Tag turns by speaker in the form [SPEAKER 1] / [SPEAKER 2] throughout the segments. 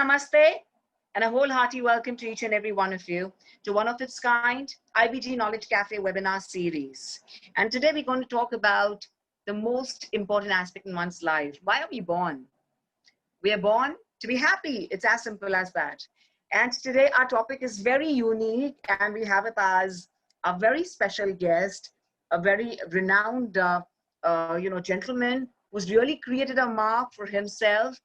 [SPEAKER 1] namaste and a wholehearty welcome to each and every one of you to one of its kind IBG Knowledge Cafe webinar series. And today we're going to talk about the most important aspect in one's life. Why are we born? We are born to be happy. It's as simple as that. And today our topic is very unique, and we have with us a very special guest, a very renowned gentleman who's really created a mark for himself,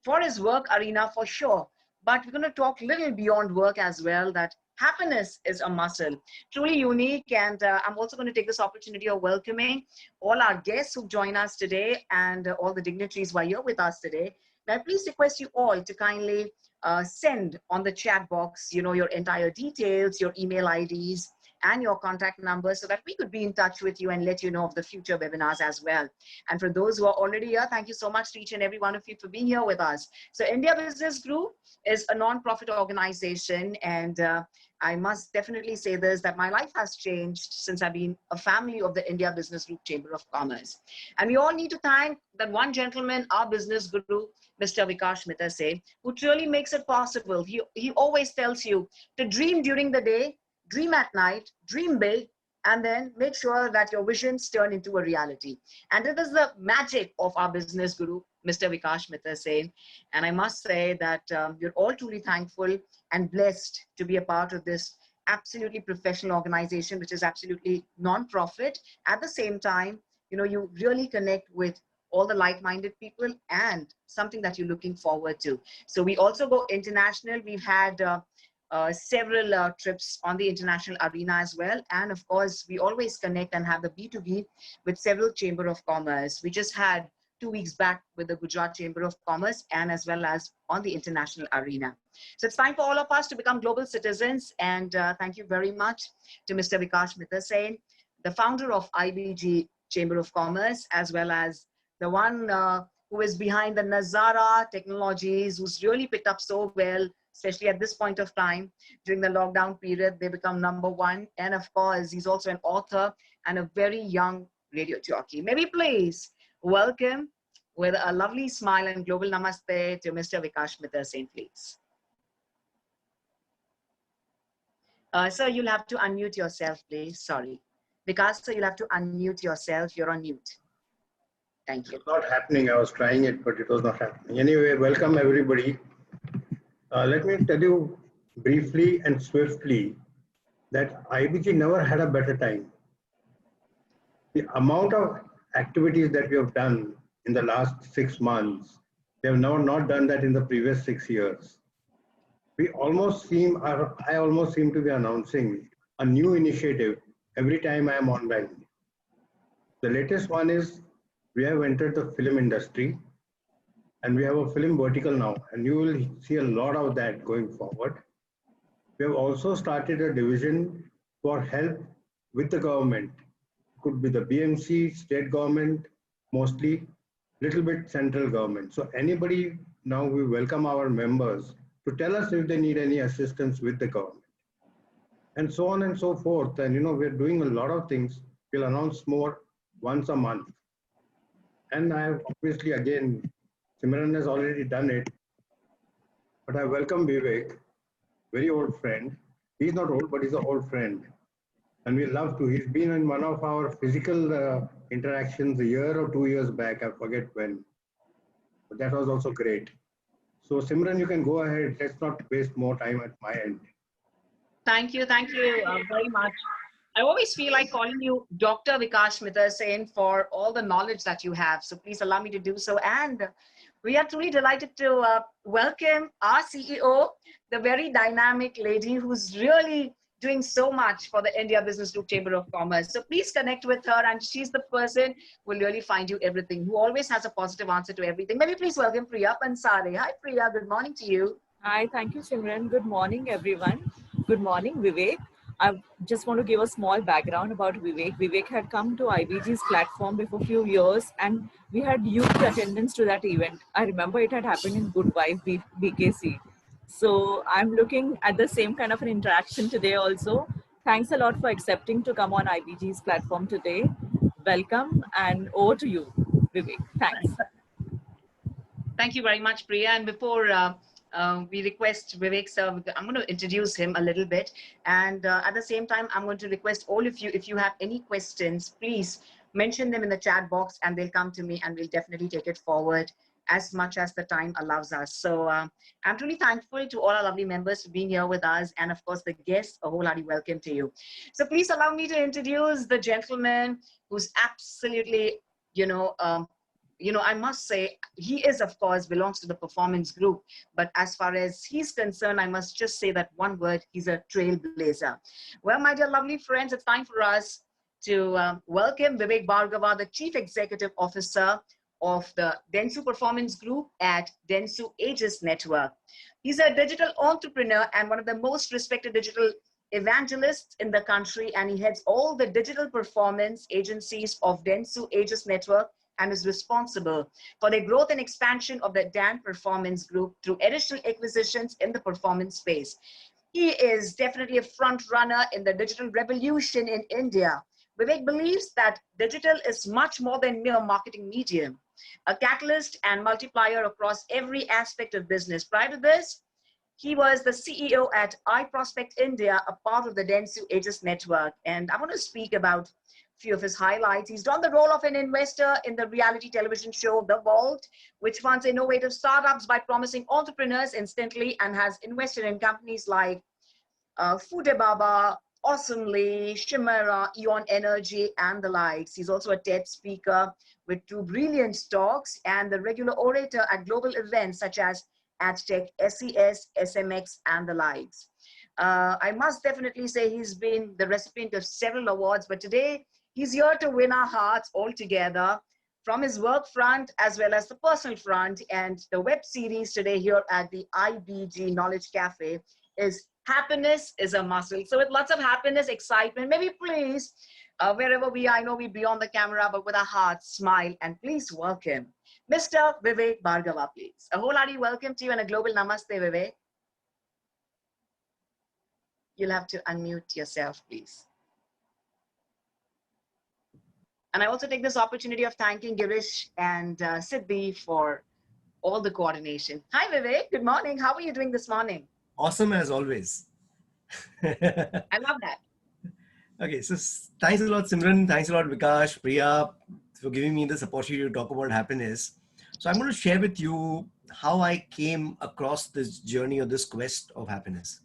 [SPEAKER 1] for his work arena for sure. But we're going to talk a little beyond work as well, that happiness is a muscle. Truly unique. And I'm also going to take this opportunity of welcoming all our guests who join us today and all the dignitaries who are here with us today. May I please request you all to kindly send on the chat box, your entire details, your email IDs, and your contact numbers so that we could be in touch with you and let you know of the future webinars as well. And for those who are already here, thank you so much to each and every one of you for being here with us. So India Business Group is a non-profit organization, and I must definitely say this, that my life has changed since I've been a family of the India Business Group Chamber of Commerce. And we all need to thank that one gentleman, our business guru, Mr. Vikash Mitterse, who truly makes it possible. He always tells you to dream during the day, dream at night, dream big, and then make sure that your visions turn into a reality. And it is the magic of our business guru, Mr. Vikash Mitterse. And I must say that we're all truly thankful and blessed to be a part of this absolutely professional organization, which is absolutely non-profit. At the same time, you really connect with all the like-minded people and something that you're looking forward to. So we also go international. We've had several trips on the international arena as well. And of course, we always connect and have the B2B with several Chamber of Commerce. We just had 2 weeks back with the Gujarat Chamber of Commerce, and as well as on the international arena. So it's time for all of us to become global citizens. And thank you very much to Mr. Vikash Mitterse, the founder of IBG Chamber of Commerce, as well as the one who is behind the Nazara Technologies, who's really picked up so well, especially at this point of time. During the lockdown period, they become #1. And of course, he's also an author and a very young radio jockey. Maybe please welcome with a lovely smile and global namaste to Mr. Vikash Mitterse, please. Sir, you'll have to unmute yourself, please. Sorry. Vikash, sir, you'll have to unmute yourself. You're on mute. Thank you.
[SPEAKER 2] It's not happening. I was trying it, but it was not happening. Anyway, welcome everybody. Let me tell you briefly and swiftly that IBG never had a better time. The amount of activities that we have done in the last 6 months, we have never not done that in the previous 6 years. I almost seem to be announcing a new initiative every time I am online. The latest one is we have entered the film industry, and we have a film vertical now, and you will see a lot of that going forward. We have also started a division for help with the government. Could be the BMC, state government, mostly, little bit central government. So anybody, now we welcome our members to tell us if they need any assistance with the government. And so on and so forth. And we're doing a lot of things. We'll announce more once a month. And I have obviously, again, Simran has already done it, but I welcome Vivek, very old friend. He's not old, but he's an old friend. And we love to. He's been in one of our physical interactions a year or 2 years back. I forget when. But that was also great. So Simran, you can go ahead. Let's not waste more time at my end.
[SPEAKER 1] Thank you very much. I always feel like calling you Dr. Vikash Mitterse for all the knowledge that you have. So please allow me to do so. And we are truly delighted to welcome our CEO, the very dynamic lady who's really doing so much for the India Business Group Chamber of Commerce. So please connect with her, and she's the person who will really find you everything, who always has a positive answer to everything. Maybe please welcome Priya Pansare. Hi Priya, good morning to you.
[SPEAKER 3] Hi, thank you Simran. Good morning everyone. Good morning Vivek. I just want to give a small background about Vivek. Vivek had come to IBG's platform before a few years, and we had huge attendance to that event. I remember it had happened in Good Wife BKC. So I'm looking at the same kind of an interaction today also. Thanks a lot for accepting to come on IBG's platform today. Welcome, and over to you, Vivek. Thanks.
[SPEAKER 1] Thank you very much, Priya. And before we request Vivek sir, I'm going to introduce him a little bit. And at the same time, I'm going to request all of you, if you have any questions, please mention them in the chat box and they'll come to me and we'll definitely take it forward as much as the time allows us. So I'm truly thankful to all our lovely members for being here with us. And of course, the guests, a wholehearty welcome to you. So please allow me to introduce the gentleman who's absolutely, I must say, he is, of course, belongs to the performance group. But as far as he's concerned, I must just say that one word, he's a trailblazer. Well, my dear lovely friends, it's time for us to welcome Vivek Bhargava, the Chief Executive Officer of the Dentsu Performance Group at Dentsu Aegis Network. He's a digital entrepreneur and one of the most respected digital evangelists in the country, and he heads all the digital performance agencies of Dentsu Aegis Network and is responsible for the growth and expansion of the DAN Performance Group through additional acquisitions in the performance space. He is definitely a front runner in the digital revolution in India. Vivek believes that digital is much more than mere marketing medium, a catalyst and multiplier across every aspect of business. Prior to this, he was the CEO at iProspect India, a part of the Dentsu Aegis network. And I want to speak about a few of his highlights. He's done the role of an investor in the reality television show The Vault, which funds innovative startups by promising entrepreneurs instantly, and has invested in companies like Foodababa, Awesomely, Chimera, Eon Energy, and the likes. He's also a TED speaker with two brilliant talks and the regular orator at global events such as AdTech, SES, SMX, and the likes. I must definitely say he's been the recipient of several awards, but today he's here to win our hearts all together from his work front as well as the personal front. And the web series today here at the IBG Knowledge Cafe is Happiness is a Muscle. So with lots of happiness, excitement, maybe please, wherever we are, I know we're beyond the camera, but with our hearts, smile, and please welcome Mr. Vivek Bhargava, please. A wholehearty welcome to you and a global namaste, Vivek. You'll have to unmute yourself, please. And I also take this opportunity of thanking Girish and Siddhi for all the coordination. Hi, Vivek. Good morning. How are you doing this morning?
[SPEAKER 4] Awesome as always.
[SPEAKER 1] I love that.
[SPEAKER 4] Okay, so thanks a lot, Simran. Thanks a lot, Vikash, Priya, for giving me this opportunity to talk about happiness. So I'm going to share with you how I came across this journey or this quest of happiness.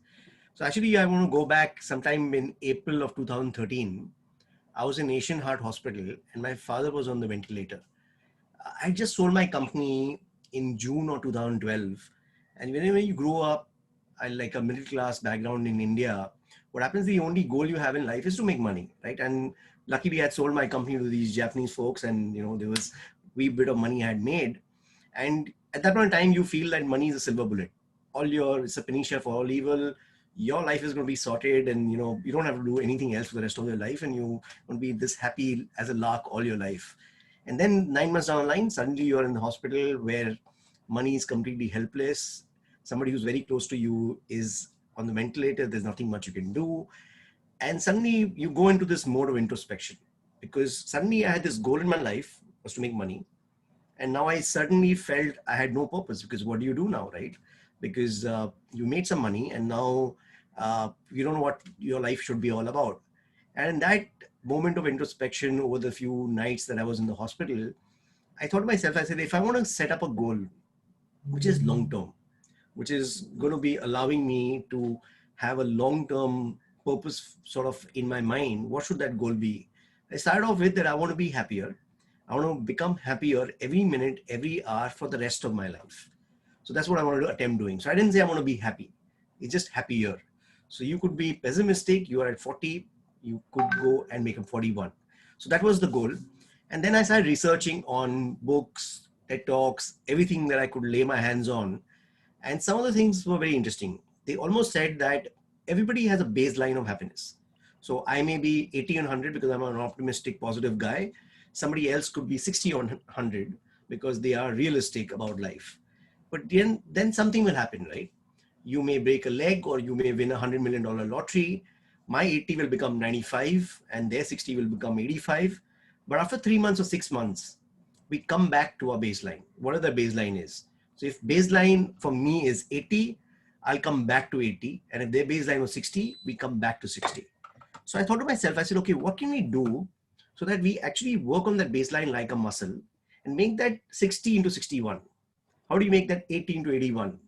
[SPEAKER 4] So actually, I want to go back sometime in April of 2013. I was in Asian Heart Hospital and my father was on the ventilator. I just sold my company in June of 2012. And whenever you grow up, like a middle class background in India, what happens, the only goal you have in life is to make money, right? And luckily I had sold my company to these Japanese folks and there was a wee bit of money I had made. And at that point in time, you feel that money is a silver bullet. It's a panacea for all evil. Your life is going to be sorted and you don't have to do anything else for the rest of your life and you're going to be this happy as a lark all your life. And then 9 months down the line, suddenly you're in the hospital where money is completely helpless. Somebody who's very close to you is on the ventilator. There's nothing much you can do. And suddenly you go into this mode of introspection because suddenly I had this goal in my life was to make money. And now I suddenly felt I had no purpose because what do you do now, right? Because you made some money and now you don't know what your life should be all about. And that moment of introspection over the few nights that I was in the hospital, I thought to myself, I said, if I want to set up a goal, which is long-term, which is going to be allowing me to have a long-term purpose sort of in my mind, what should that goal be? I started off with that I want to be happier. I want to become happier every minute, every hour for the rest of my life. So that's what I wanted to attempt doing. So I didn't say I want to be happy. It's just happier. So you could be pessimistic. You are at 40. You could go and make a 41. So that was the goal. And then I started researching on books, TED Talks, everything that I could lay my hands on. And some of the things were very interesting. They almost said that everybody has a baseline of happiness. So I may be 80 on 100 because I'm an optimistic, positive guy. Somebody else could be 60 on 100 because they are realistic about life. But then something will happen, right? You may break a leg or you may win $100 million lottery. My 80 will become 95 and their 60 will become 85. But after 3 months or 6 months, we come back to our baseline. Whatever the baseline is. So if baseline for me is 80, I'll come back to 80. And if their baseline was 60, we come back to 60. So I thought to myself, I said, okay, what can we do so that we actually work on that baseline like a muscle and make that 60 into 61? How do you make that 80 into 81?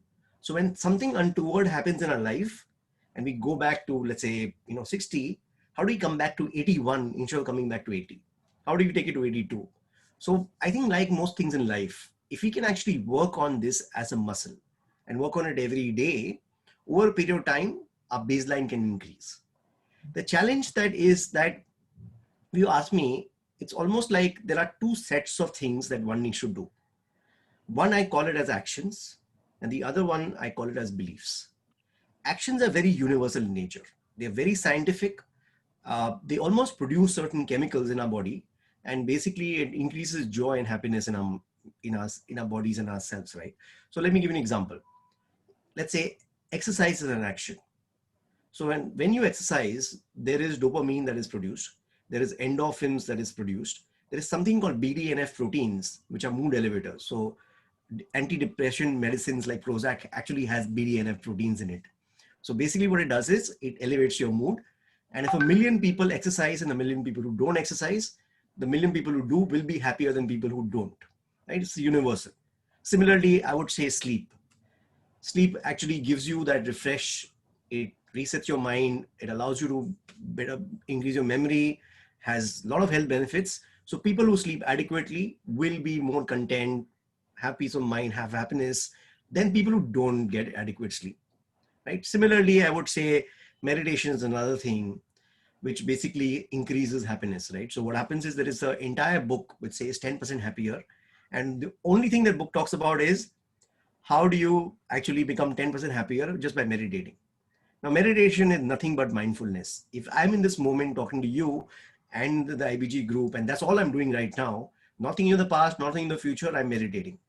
[SPEAKER 4] So when something untoward happens in our life and we go back to, let's say, 60, how do we come back to 81 instead of coming back to 80? How do you take it to 82? So I think like most things in life, if we can actually work on this as a muscle and work on it every day, over a period of time, our baseline can increase. The challenge that is that, if you ask me, it's almost like there are two sets of things that one needs to do. One, I call it as actions, and the other one, I call it as beliefs. Actions are very universal in nature. They're very scientific. They almost produce certain chemicals in our body, and basically it increases joy and happiness in our bodies and ourselves, right? So let me give you an example. Let's say exercise is an action. So when you exercise, there is dopamine that is produced. There is endorphins that is produced. There is something called BDNF proteins, which are mood elevators. So antidepressant medicines like Prozac actually has BDNF proteins in it. So basically what it does is it elevates your mood. And if 1 million people exercise and 1 million people who don't exercise, the 1 million people who do will be happier than people who don't, right? It's universal. Similarly, I would say sleep. Sleep actually gives you that refresh. It resets your mind. It allows you to better increase your memory, has a lot of health benefits. So people who sleep adequately will be more content, have peace of mind, have happiness than people who don't get adequate sleep, right? Similarly, I would say meditation is another thing which basically increases happiness, right? So what happens is there is an entire book which says 10% happier. And the only thing that book talks about is how do you actually become 10% happier just by meditating. Now, meditation is nothing but mindfulness. If I'm in this moment talking to you and the IBG group, and that's all I'm doing right now, nothing in the past, nothing in the future, I'm meditating.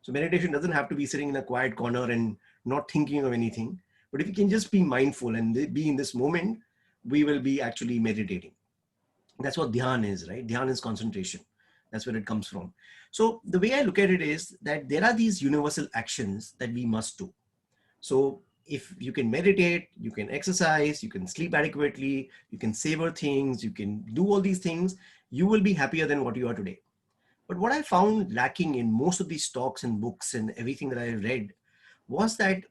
[SPEAKER 4] So meditation doesn't have to be sitting in a quiet corner and not thinking of anything. But if you can just be mindful and be in this moment, we will be actually meditating. That's what dhyan is, right? Dhyan is concentration. That's where it comes from. So the way I look at it is that there are these universal actions that we must do. So if you can meditate, you can exercise, you can sleep adequately, you can savor things, you can do all these things, you will be happier than what you are today. But what I found lacking in most of these talks and books and everything that I read was that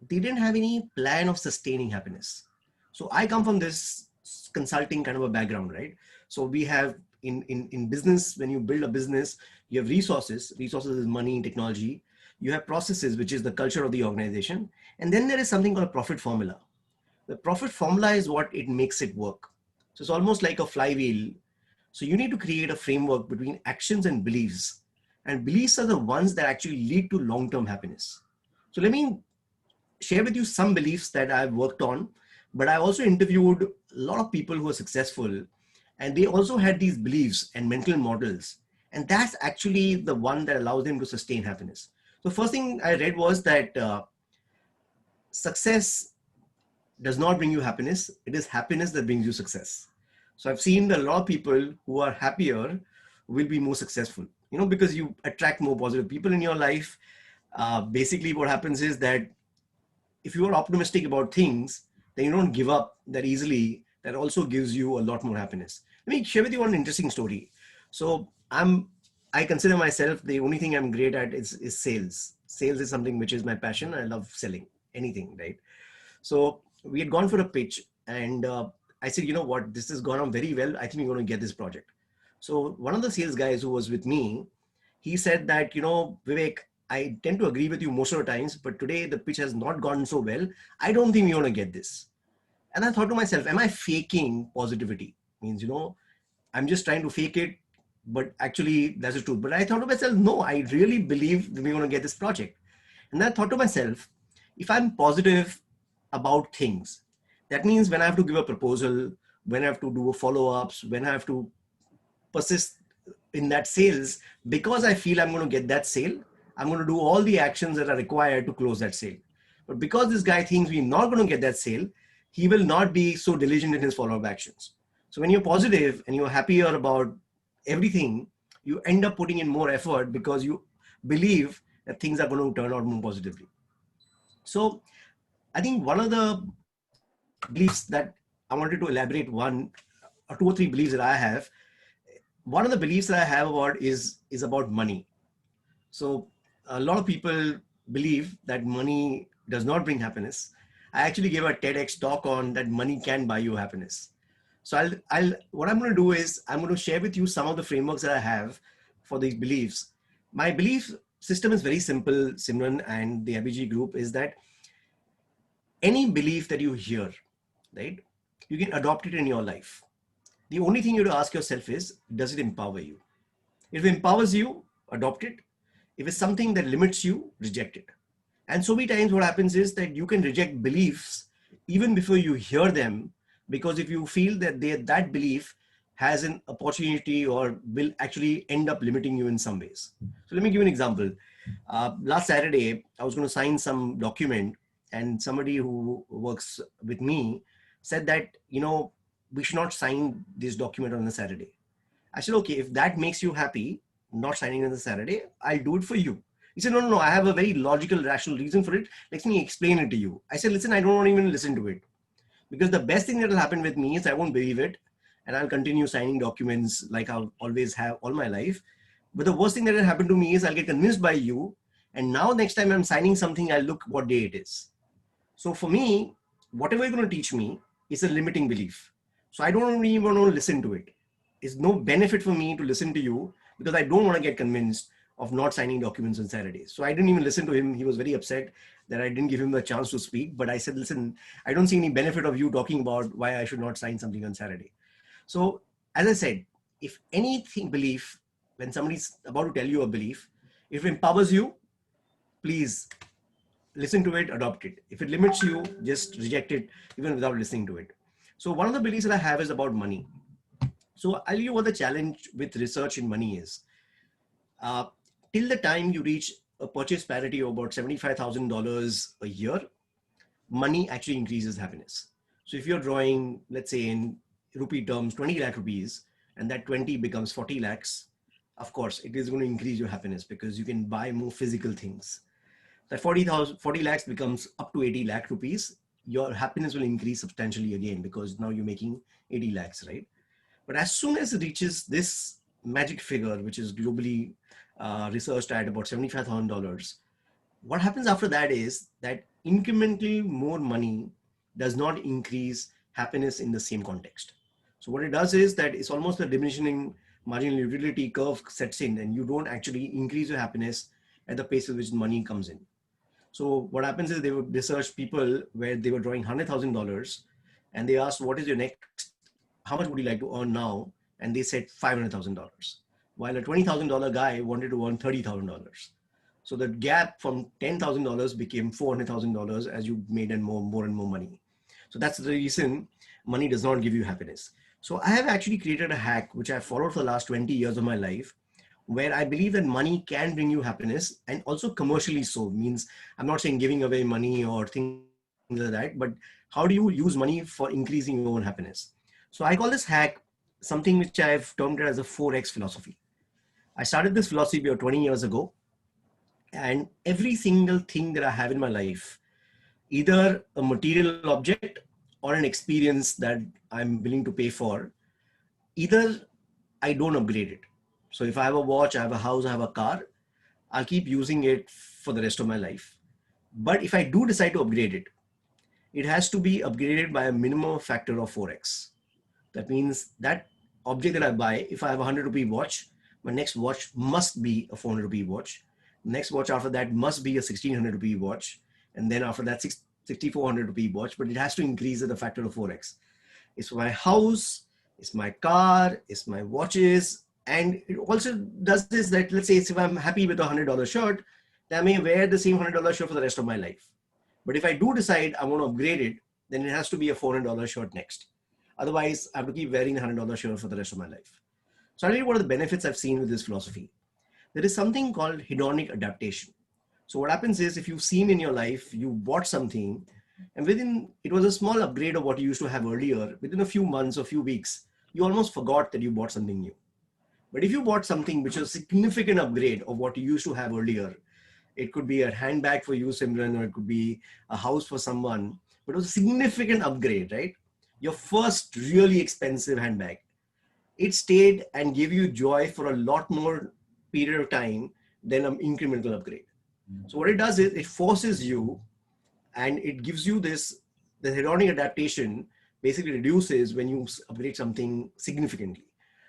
[SPEAKER 4] they didn't have any plan of sustaining happiness. So I come from this consulting kind of a background, right? So we have in business, when you build a business, you have resources. Resources is money and technology. You have processes, which is the culture of the organization. And then there is something called a profit formula. The profit formula is what it makes it work. So it's almost like a flywheel. So you need to create a framework between actions and beliefs. And beliefs are the ones that actually lead to long-term happiness. So let me share with you some beliefs that I've worked on, but I also interviewed a lot of people who are successful, and they also had these beliefs and mental models. And that's actually the one that allows them to sustain happiness. So first thing I read was that success does not bring you happiness. It is happiness that brings you success. So I've seen that a lot of people who are happier will be more successful, because you attract more positive people in your life. Basically what happens is that if you are optimistic about things, then you don't give up that easily. That also gives you a lot more happiness. Let me share with you one interesting story. So I consider myself, the only thing I'm great at is sales. Sales is something which is my passion. I love selling anything, right? So we had gone for a pitch, and I said, you know what, this has gone on very well. I think we're going to get this project. So one of the sales guys who was with me, he said that, Vivek, I tend to agree with you most of the times, but today the pitch has not gone so well. I don't think we're going to get this. And I thought to myself, am I faking positivity? Means, I'm just trying to fake it, but actually that's the truth. But I thought to myself, no, I really believe that we're going to get this project. And I thought to myself, if I'm positive about things, that means when I have to give a proposal, when I have to do follow-ups, when I have to persist in that sales, because I feel I'm going to get that sale, I'm going to do all the actions that are required to close that sale. But because this guy thinks we're not going to get that sale, he will not be so diligent in his follow-up actions. So when you're positive and you're happier about everything, you end up putting in more effort because you believe that things are going to turn out more positively. So I think one of the beliefs that I wanted to elaborate, one or two or three beliefs that I have. One of the beliefs that I have about is about money. So a lot of people believe that money does not bring happiness. I actually gave a TEDx talk on that money can buy you happiness. So what I'm going to do is I'm going to share with you some of the frameworks that I have for these beliefs. My belief system is very simple, Simran and the ABG group, is that any belief that you hear, right, you can adopt it in your life. The only thing you have to ask yourself is, does it empower you? If it empowers you, adopt it. If it's something that limits you, reject it. And so many times what happens is that you can reject beliefs even before you hear them, because if you feel that that belief has an opportunity or will actually end up limiting you in some ways. So let me give you an example. Last Saturday, I was going to sign some document, and somebody who works with me said that, we should not sign this document on a Saturday. I said, okay, if that makes you happy, not signing on the Saturday, I'll do it for you. He said, no, I have a very logical, rational reason for it. Let me explain it to you. I said, listen, I don't want to even listen to it. Because the best thing that will happen with me is I won't believe it, and I'll continue signing documents like I'll always have all my life. But the worst thing that will happen to me is I'll get convinced by you, and now next time I'm signing something, I'll look what day it is. So for me, whatever you're going to teach me is a limiting belief. So I don't even want to listen to it. It's no benefit for me to listen to you because I don't want to get convinced of not signing documents on Saturdays. So I didn't even listen to him. He was very upset that I didn't give him the chance to speak. But I said, listen, I don't see any benefit of you talking about why I should not sign something on Saturday. So as I said, if anything belief, when somebody's about to tell you a belief, if it empowers you, please listen to it, adopt it. If it limits you, just reject it even without listening to it. So one of the beliefs that I have is about money. So I'll tell you what the challenge with research in money is. Till the time you reach a purchase parity of about $75,000 a year, money actually increases happiness. So if you're drawing, let's say in rupee terms, 20 lakh rupees, and that 20 becomes 40 lakhs, of course, it is going to increase your happiness because you can buy more physical things. That 40 lakhs becomes up to 80 lakh rupees, your happiness will increase substantially again because now you're making 80 lakhs, right? But as soon as it reaches this magic figure, which is globally researched at about $75,000, what happens after that is that incrementally more money does not increase happiness in the same context. So what it does is that it's almost a diminishing marginal utility curve sets in, and you don't actually increase your happiness at the pace at which money comes in. So what happens is they would research people where they were drawing $100,000 and they asked, what is your next, how much would you like to earn now? And they said $500,000, while a $20,000 guy wanted to earn $30,000. So the gap from $10,000 became $400,000 as you made more and more money. So that's the reason money does not give you happiness. So I have actually created a hack, which I've followed for the last 20 years of my life, where I believe that money can bring you happiness, and also commercially so. Means I'm not saying giving away money or things like that, but how do you use money for increasing your own happiness? So I call this hack something which I've termed it as a 4X philosophy. I started this philosophy about 20 years ago, and every single thing that I have in my life, either a material object or an experience that I'm willing to pay for, either I don't upgrade it. So if I have a watch, I have a house, I have a car, I'll keep using it for the rest of my life. But if I do decide to upgrade it, it has to be upgraded by a minimum factor of 4x. That means that object that I buy, if I have a 100 rupee watch, my next watch must be a 400 rupee watch. Next watch after that must be a 1600 rupee watch. And then after that, 6400 rupee watch, but it has to increase at a factor of 4x. It's my house, it's my car, it's my watches. And it also does this that, let's say if I'm happy with a $100 shirt, then I may wear the same $100 shirt for the rest of my life. But if I do decide I want to upgrade it, then it has to be a $400 shirt next. Otherwise, I have to keep wearing a $100 shirt for the rest of my life. So I'll tell you what are the benefits I've seen with this philosophy. There is something called hedonic adaptation. So what happens is, if you've seen in your life, you bought something, and it was a small upgrade of what you used to have earlier, within a few months or few weeks, you almost forgot that you bought something new. But if you bought something which was a significant upgrade of what you used to have earlier, It could be a handbag for you, Simran, or it could be a house for someone. But it was a significant upgrade, right? Your first really expensive handbag. It stayed and gave you joy for a lot more period of time than an incremental upgrade. So what it does is it forces you, and it gives you this, the hedonic adaptation basically reduces when you upgrade something significantly.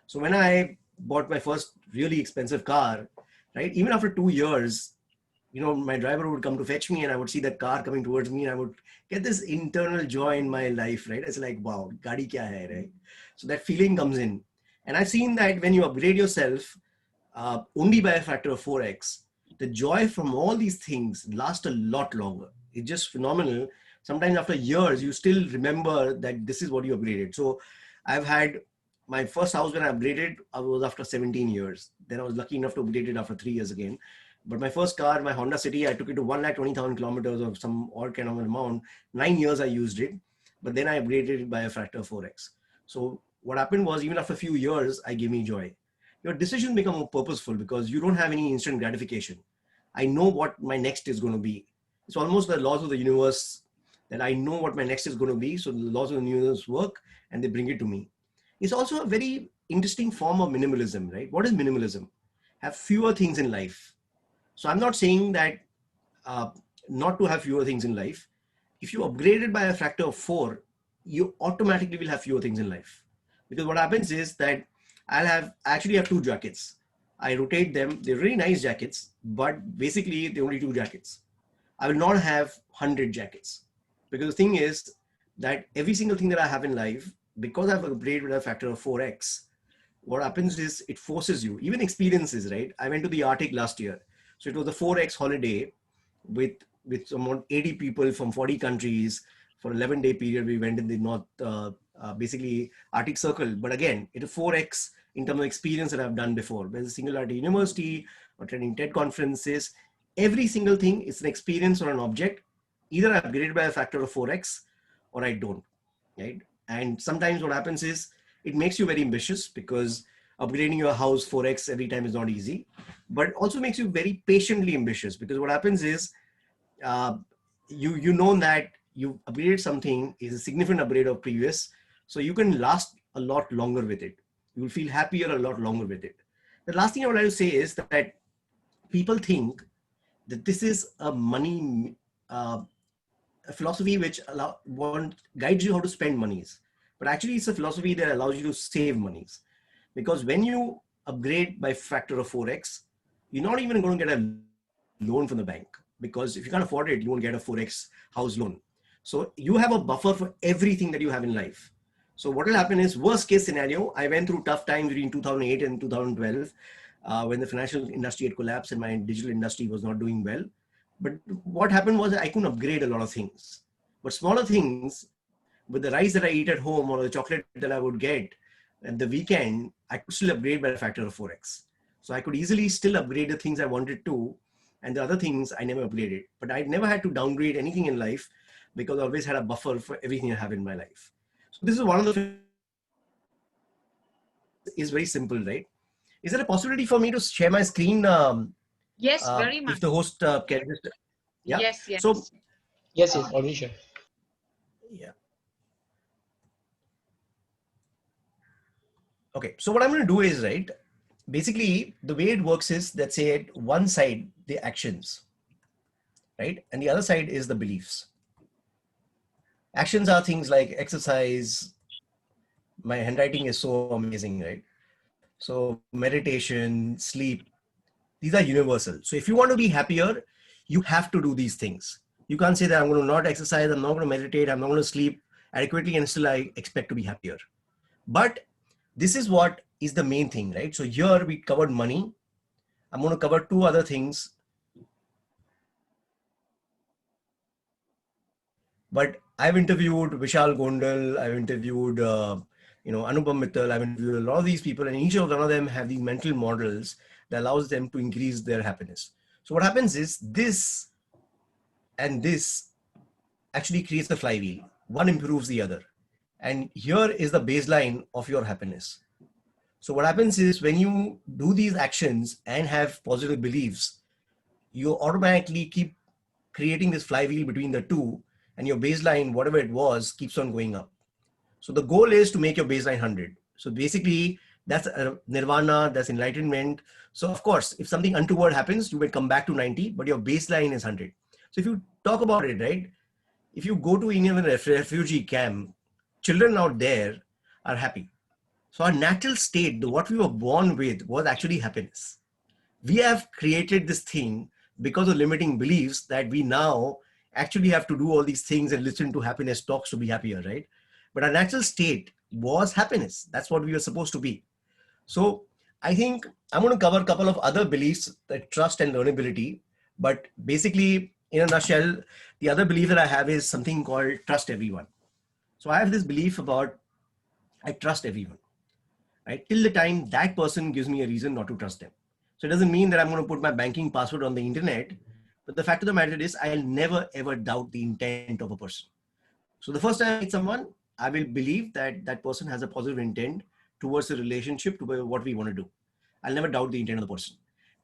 [SPEAKER 4] So when I bought my first really expensive car, right, even after 2 years, my driver would come to fetch me and I would see that car coming towards me and I would get this internal joy in my life, right? It's like, wow, gaadi kya hai, right? So that feeling comes in. And I've seen that when you upgrade yourself only by a factor of 4x, the joy from all these things lasts a lot longer. It's just phenomenal. Sometimes after years, you still remember that this is what you upgraded. So I've had my first house when I upgraded, I was after 17 years. Then I was lucky enough to upgrade it after 3 years again. But my first car, my Honda City, I took it to 120,000 kilometers of some odd kind of an amount. 9 years I used it, but then I upgraded it by a factor of 4x. So what happened was, even after a few years, I gave me joy. Your decisions become more purposeful because you don't have any instant gratification. I know what my next is going to be. It's almost the laws of the universe that I know what my next is going to be. So the laws of the universe work and they bring it to me. It's also a very interesting form of minimalism, right? What is minimalism? Have fewer things in life. So I'm not saying that not to have fewer things in life. If you upgrade it by a factor of 4, you automatically will have fewer things in life. Because what happens is that I actually have 2 jackets. I rotate them. They're really nice jackets, but basically they're only 2 jackets. I will not have 100 jackets, because the thing is that every single thing that I have in life, because I've upgraded with a factor of 4x, what happens is it forces you, even experiences, right? I went to the Arctic last year. So it was a 4x holiday with about 80 people from 40 countries for 11-day period. We went in the North, basically Arctic Circle. But again, it is 4x in terms of experience that I've done before. Whether it's Singularity University or attending TED conferences, every single thing is an experience or an object. Either I upgrade by a factor of 4x or I don't, right? And sometimes what happens is it makes you very ambitious, because upgrading your house 4x every time is not easy, but it also makes you very patiently ambitious, because what happens is you know that you upgraded something is a significant upgrade of previous, so you can last a lot longer with it. You will feel happier a lot longer with it. The last thing I would like to say is that people think that this is a money a philosophy which guides you how to spend monies, but actually it's a philosophy that allows you to save monies. Because when you upgrade by factor of 4x, you're not even going to get a loan from the bank, because if you can't afford it, you won't get a 4x house loan. So you have a buffer for everything that you have in life. So what will happen is, worst case scenario, I went through tough times between 2008 and 2012 when the financial industry had collapsed and my digital industry was not doing well. But what happened was I couldn't upgrade a lot of things. But smaller things, with the rice that I eat at home or the chocolate that I would get at the weekend, I could still upgrade by a factor of 4x. So I could easily still upgrade the things I wanted to, and the other things I never upgraded. But I never had to downgrade anything in life, because I always had a buffer for everything I have in my life. So this is one of the is very simple, right? Is there a possibility for me to share my screen?
[SPEAKER 1] Yes, very much.
[SPEAKER 4] If the host can just, yeah.
[SPEAKER 1] Yes, yes.
[SPEAKER 4] So
[SPEAKER 5] Yes, already sure.
[SPEAKER 4] yeah. Okay. So what I'm going to do is, right, basically the way it works is that, say, at one side the actions, right, and the other side is the beliefs. Actions are things like exercise. My handwriting is so amazing, right? So meditation, sleep, these are universal. So if you want to be happier, you have to do these things. You can't say that I'm going to not exercise, I'm not going to meditate, I'm not going to sleep adequately, and still I expect to be happier. But this is what is the main thing, right? So here we covered money. I'm going to cover 2 other things. But I've interviewed Vishal Gondal, I've interviewed Anupam Mittal, I've interviewed a lot of these people, and each of one of them have these mental models that allows them to increase their happiness. So what happens is this and this actually creates a flywheel. One improves the other. And here is the baseline of your happiness. So what happens is, when you do these actions and have positive beliefs, you automatically keep creating this flywheel between the two, and your baseline, whatever it was, keeps on going up. So the goal is to make your baseline 100. So basically, that's nirvana, that's enlightenment. So of course, if something untoward happens, you will come back to 90, but your baseline is 100. So if you talk about it, right, if you go to Indian refugee camp, children out there are happy. So our natural state, what we were born with, was actually happiness. We have created this thing because of limiting beliefs that we now actually have to do all these things and listen to happiness talks to be happier, right? But our natural state was happiness. That's what we were supposed to be. So I think I'm going to cover a couple of other beliefs, like trust and learnability. But basically, in a nutshell, the other belief that I have is something called trust everyone. So I have this belief about I trust everyone, right? Till the time that person gives me a reason not to trust them. So it doesn't mean that I'm going to put my banking password on the internet, but the fact of the matter is I'll never ever doubt the intent of a person. So the first time I meet someone, I will believe that that person has a positive intent towards the relationship, to what we want to do. I'll never doubt the intent of the person.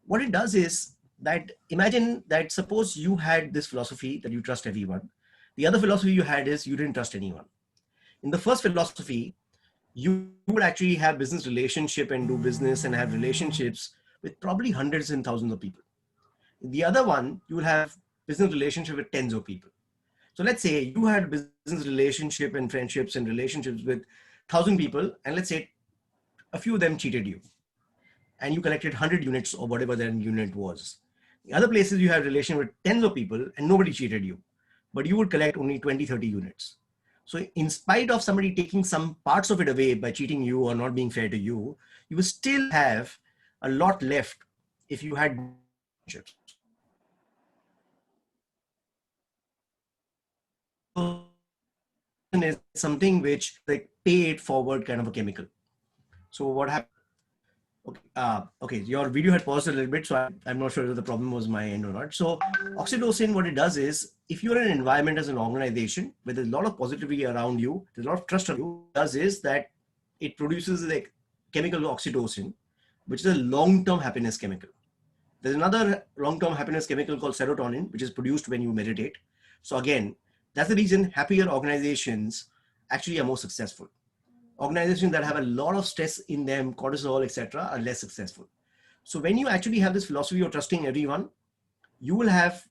[SPEAKER 4] What it does is that imagine that suppose you had this philosophy that you trust everyone. The other philosophy you had is you didn't trust anyone. In the first philosophy, you would actually have business relationship and do business and have relationships with probably hundreds and thousands of people. In the other one, you will have business relationship with tens of people. So let's say you had business relationship and friendships and relationships with 1,000 people, and let's say a few of them cheated you, and you collected 100 units or whatever their unit was. The other places you have relation with tens of people and nobody cheated you, but you would collect only 20, 30 units. So in spite of somebody taking some parts of it away by cheating you or not being fair to you, you will still have a lot left if you had relationships. Is something which like pay it forward kind of a chemical. So what happened? Okay, your video had paused a little bit, so I'm not sure if the problem was my end or not. So oxytocin, what it does is, if you're in an environment as an organization where there's a lot of positivity around you, there's a lot of trust around you, what it does is that it produces like chemical oxytocin, which is a long-term happiness chemical. There's another long-term happiness chemical called serotonin, which is produced when you meditate. So again, that's the reason happier organizations actually are more successful. Organizations that have a lot of stress in them, cortisol, etc., are less successful. So when you actually have this philosophy of trusting everyone, you will have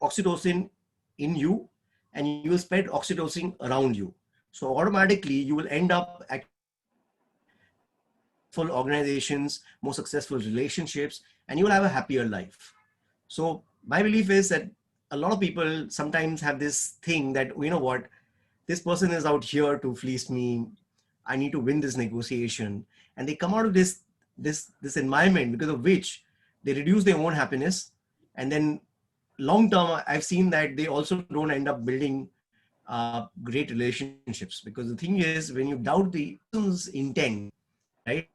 [SPEAKER 4] oxytocin in you and you will spread oxytocin around you. So automatically you will end up full organizations, more successful relationships, and you will have a happier life. So my belief is that a lot of people sometimes have this thing that, you know what, this person is out here to fleece me. I need to win this negotiation. And they come out of this environment because of which they reduce their own happiness. And then long term, I've seen that they also don't end up building great relationships, because the thing is, when you doubt the person's intent, right,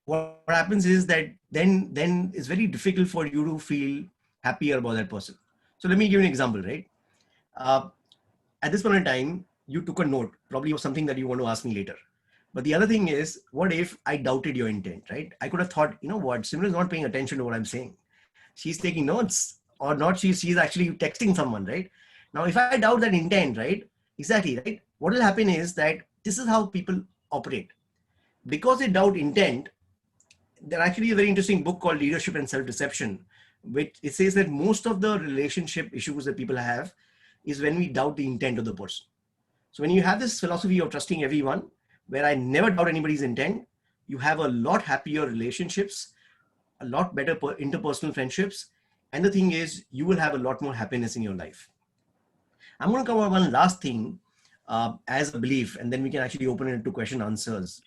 [SPEAKER 4] what happens is that then it's very difficult for you to feel happier about that person. So let me give you an example, right? At this point in time, you took a note, probably of something that you want to ask me later. But the other thing is, what if I doubted your intent, right? I could have thought, you know what, Simran is not paying attention to what I'm saying. She's taking notes, or not, she's actually texting someone, right? Now, if I doubt that intent, right? Exactly, right? What will happen is that this is how people operate. Because they doubt intent, there's actually a very interesting book called Leadership and Self-Deception, which it says that most of the relationship issues that people have is when we doubt the intent of the person. So when you have this philosophy of trusting everyone, where I never doubt anybody's intent, you have a lot happier relationships, a lot better interpersonal friendships. And the thing is, you will have a lot more happiness in your life. I'm going to cover one last thing as a belief, and then we can actually open it to question answers.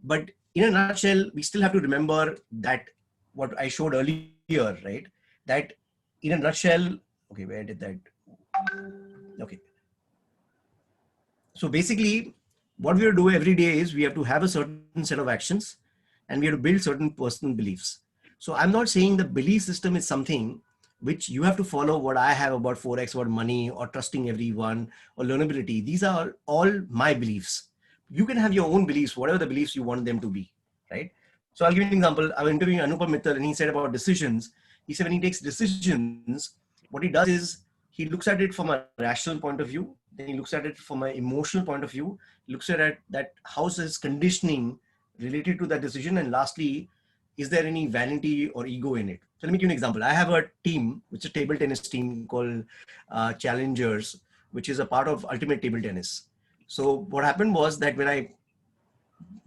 [SPEAKER 4] But in a nutshell, we still have to remember that what I showed earlier, right? That in a nutshell, okay, where did that? Okay. So basically, what we have to do every day is we have to have a certain set of actions and we have to build certain personal beliefs. So I'm not saying the belief system is something which you have to follow what I have about 4x, about money or trusting everyone or learnability. These are all my beliefs. You can have your own beliefs, whatever the beliefs you want them to be, right? So I'll give you an example. I was interviewing Anupam Mittal and he said about decisions. he said when he takes decisions, what he does is he looks at it from a rational point of view, then he looks at it from an emotional point of view, he looks at it that how's his conditioning related to that decision, and lastly, is there any vanity or ego in it? So let me give you an example. I have a team, which is a table tennis team called Challengers, which is a part of Ultimate Table Tennis. So what happened was that when I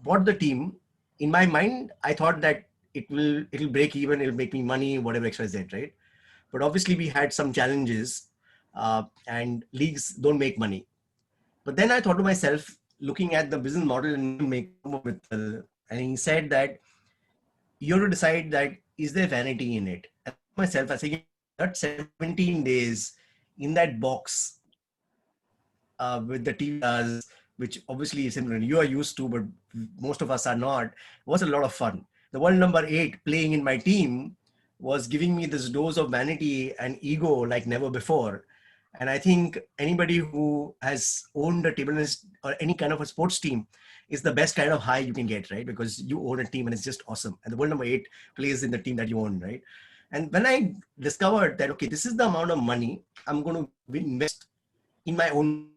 [SPEAKER 4] bought the team, in my mind, I thought that it'll break even, it'll make me money, whatever XYZ, right? But obviously we had some challenges, and leagues don't make money. But then I thought to myself, looking at the business model and and he said that you have to decide that is there vanity in it. And myself, I say that 17 days in that box with the TVs, which obviously is similar. You are used to, but most of us are not. Was a lot of fun. The world number 8 playing in my team was giving me this dose of vanity and ego like never before. And I think anybody who has owned a table tennis or any kind of a sports team is the best kind of high you can get, right? Because you own a team and it's just awesome. And the world number 8 plays in the team that you own, right? And when I discovered that, okay, this is the amount of money I'm going to invest in my own,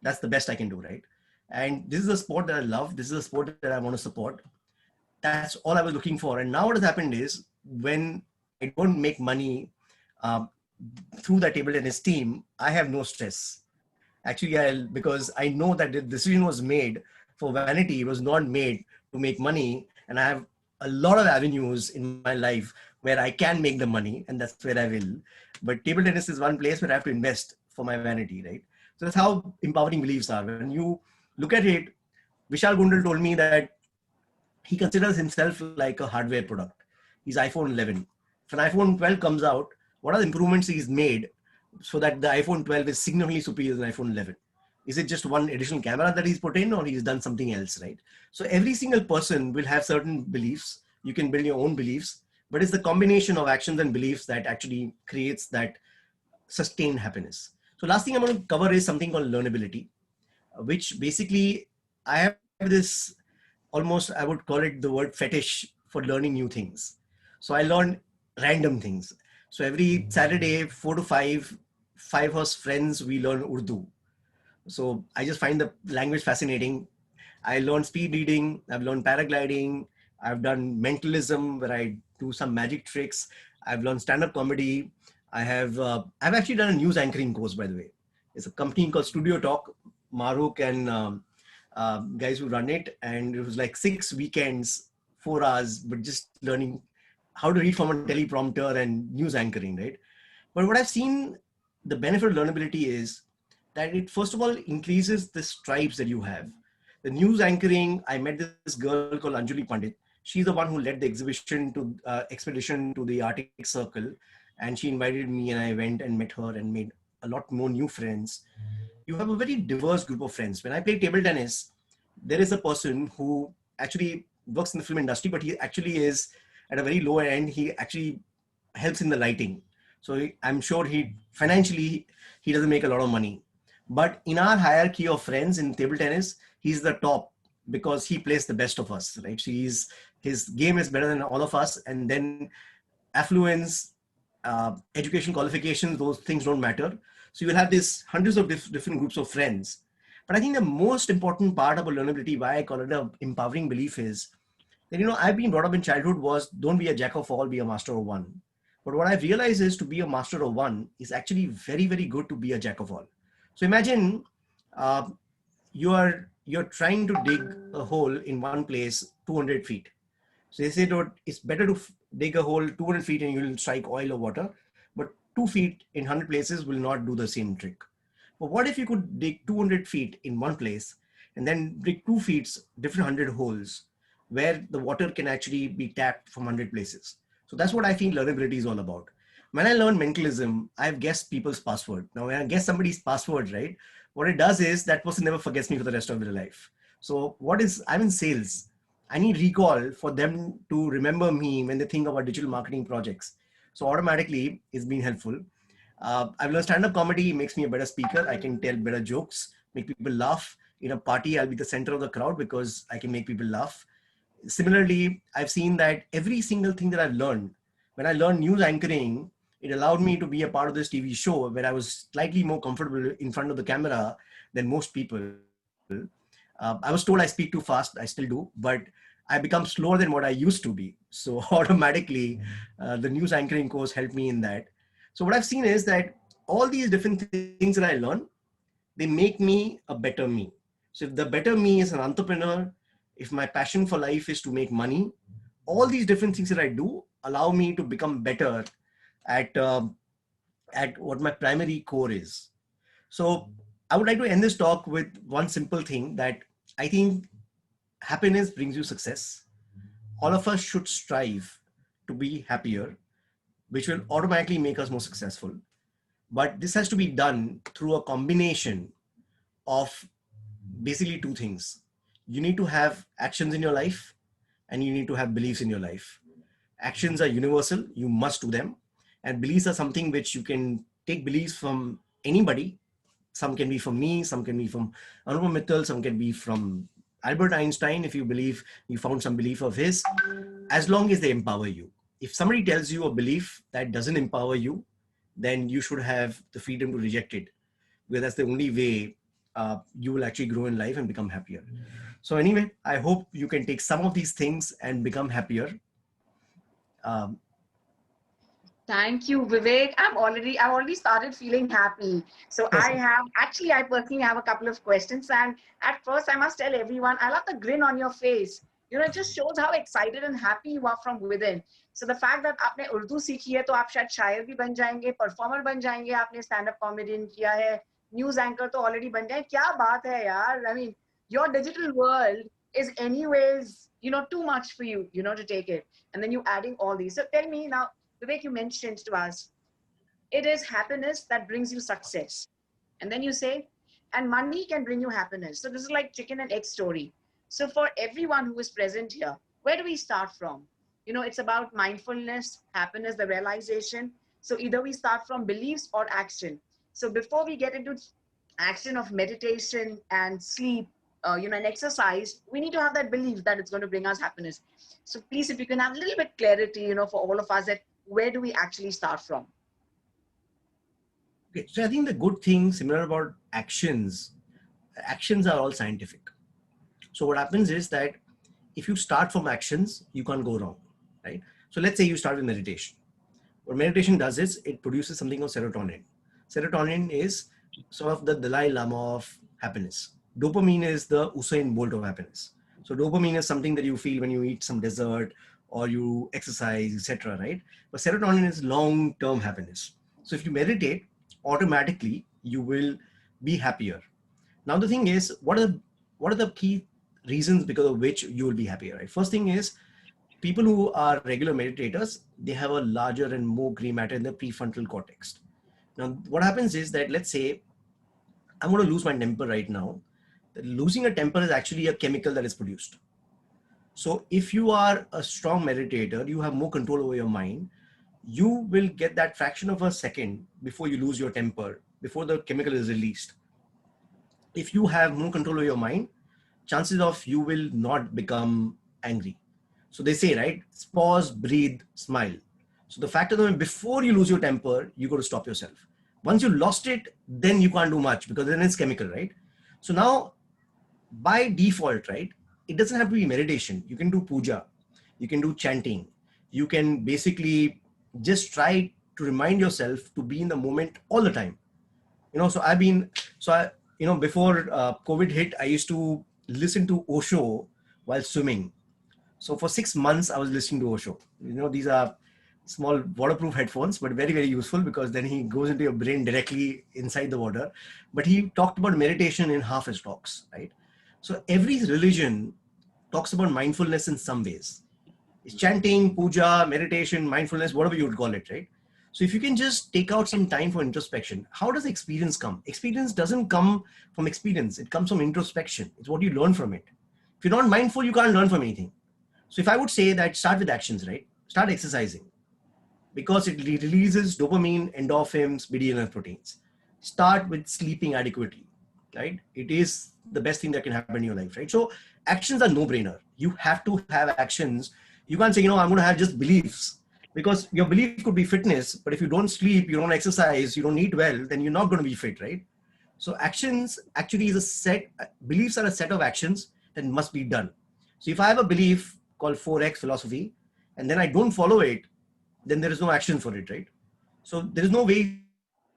[SPEAKER 4] that's the best I can do, right? And this is a sport that I love. This is a sport that I want to support. That's all I was looking for. And now what has happened is when I don't make money through the table tennis team, I have no stress. Actually, because I know that the decision was made for vanity. It was not made to make money. And I have a lot of avenues in my life where I can make the money, and that's where I will. But table tennis is one place where I have to invest for my vanity, right? So that's how empowering beliefs are. When you look at it, Vishal Gundal told me that he considers himself like a hardware product. He's iPhone 11. If an iPhone 12 comes out, what are the improvements he's made so that the iPhone 12 is significantly superior than iPhone 11? Is it just one additional camera that he's put in, or he's done something else, right? So every single person will have certain beliefs. You can build your own beliefs, but it's the combination of actions and beliefs that actually creates that sustained happiness. So last thing I'm going to cover is something called learnability, which basically I have this almost, I would call it the word fetish for learning new things. So I learn random things. So every Saturday, 4 to 5 of us friends, we learn Urdu. So I just find the language fascinating. I learned speed reading. I've learned paragliding. I've done mentalism where I do some magic tricks. I've learned stand-up comedy. I've actually done a news anchoring course, by the way. It's a company called Studio Talk. Maruk and guys who run it. And it was like 6 weekends, 4 hours, but just learning how to read from a teleprompter and news anchoring, right? But what I've seen, the benefit of learnability is that it first of all increases the stripes that you have. The news anchoring, I met this girl called Anjali Pandit. She's the one who led the expedition to the Arctic Circle, and she invited me, and I went and met her and made a lot more new friends. You have a very diverse group of friends. When I play table tennis, there is a person who actually works in the film industry, but he actually is at a very low end. He actually helps in the lighting. So I'm sure financially, he doesn't make a lot of money. But in our hierarchy of friends in table tennis, he's the top because he plays the best of us, right? So his game is better than all of us. And then affluence, education qualifications, those things don't matter. So you will have these hundreds of different groups of friends. But I think the most important part about learnability, why I call it an empowering belief, is that, I've been brought up in childhood was don't be a jack of all, be a master of one. But what I've realized is to be a master of one is actually very, very good to be a jack of all. So imagine you're trying to dig a hole in one place 200 feet. So they say it's better to dig a hole 200 feet and you'll strike oil or water, but 2 feet in 100 places will not do the same trick. But what if you could dig 200 feet in one place and then dig 2 feet, different 100 holes where the water can actually be tapped from 100 places. So that's what I feel learnability is all about. When I learned mentalism, I've guessed people's password. Now, when I guess somebody's password, right, what it does is that person never forgets me for the rest of their life. So I'm in sales. I need recall for them to remember me when they think about digital marketing projects. So automatically it's been helpful. I've learned stand-up comedy makes me a better speaker. I can tell better jokes, make people laugh. In a party, I'll be the center of the crowd because I can make people laugh. Similarly, I've seen that every single thing that I've learned when I learned news anchoring, it allowed me to be a part of this TV show where I was slightly more comfortable in front of the camera than most people. I was told I speak too fast. I still do, but I become slower than what I used to be. So automatically, the news anchoring course helped me in that. So what I've seen is that all these different things that I learn, they make me a better me. So if the better me is an entrepreneur, if my passion for life is to make money, all these different things that I do allow me to become better at at what my primary core is. So I would like to end this talk with one simple thing that I think happiness brings you success. All of us should strive to be happier, which will automatically make us more successful. But this has to be done through a combination of basically two things. You need to have actions in your life and you need to have beliefs in your life. Actions are universal, you must do them. And beliefs are something which you can take beliefs from anybody. Some can be from me, some can be from Anupam Mittal, some can be from Albert Einstein, if you believe you found some belief of his, as long as they empower you. If somebody tells you a belief that doesn't empower you, then you should have the freedom to reject it, because that's the only way you will actually grow in life and become happier. So anyway, I hope you can take some of these things and become happier.
[SPEAKER 1] Thank you, Vivek. I've already started feeling happy. So I personally have a couple of questions. And at first, I must tell everyone, I love the grin on your face. You know, it just shows how excited and happy you are from within. So the fact that आपने उर्दू सीखी है, तो आप शायद शायर भी बन जाएंगे, परफॉर्मर बन जाएंगे, आपने स्टैंड अप कॉमेडियन किया है, न्यूज एंकर तो ऑलरेडी बन जाए. क्या बात है यार. I mean, your digital world is anyways, too much for you, to take it. And then you adding all these. So tell me now, Vivek, you mentioned to us, it is happiness that brings you success. And then you say, and money can bring you happiness. So this is like chicken and egg story. So for everyone who is present here, where do we start from? It's about mindfulness, happiness, the realization. So either we start from beliefs or action. So before we get into action of meditation and sleep, and exercise, we need to have that belief that it's going to bring us happiness. So please, if you can have a little bit clarity, for all of us, that where do we actually start from?
[SPEAKER 4] Okay, so I think the good thing similar about actions are all scientific. So what happens is that if you start from actions, you can't go wrong, right? So let's say you start with meditation. What meditation does is it produces something called serotonin. Serotonin is sort of the Dalai Lama of happiness. Dopamine is the Usain Bolt of happiness. So dopamine is something that you feel when you eat some dessert or you exercise, etc., right? But serotonin is long-term happiness. So if you meditate, automatically you will be happier. Now the thing is, what are the key reasons because of which you will be happier, right? First thing is, people who are regular meditators, they have a larger and more gray matter in the prefrontal cortex. Now what happens is that, let's say I'm going to lose my temper right now. Losing a temper is actually a chemical that is produced. So if you are a strong meditator, you have more control over your mind. You will get that fraction of a second before you lose your temper, before the chemical is released. If you have more control over your mind, chances of you will not become angry. So they say, right? Pause, breathe, smile. So the fact of the matter, before you lose your temper, you got to stop yourself. Once you lost it, then you can't do much because then it's chemical, right? So now by default, right, it doesn't have to be meditation. You can do puja, you can do chanting, you can basically just try to remind yourself to be in the moment all the time. Before COVID hit, I used to listen to Osho while swimming. So for 6 months, I was listening to Osho. These are small waterproof headphones, but very, very useful because then he goes into your brain directly inside the water. But he talked about meditation in half his talks, right? So every religion talks about mindfulness in some ways. It's chanting, puja, meditation, mindfulness, whatever you would call it, right? So if you can just take out some time for introspection, how does experience come? Experience doesn't come from experience. It comes from introspection. It's what you learn from it. If you're not mindful, you can't learn from anything. So if I would say that start with actions, right? Start exercising because it releases dopamine, endorphins, BDNF proteins. Start with sleeping adequately, right? It is the best thing that can happen in your life, right? So actions are no-brainer. You have to have actions. You can't say, I'm going to have just beliefs. Because your belief could be fitness, but if you don't sleep, you don't exercise, you don't eat well, then you're not going to be fit, right? So actions actually is a set, beliefs are a set of actions that must be done. So if I have a belief called 4X philosophy, and then I don't follow it, then there is no action for it, right? So there is no way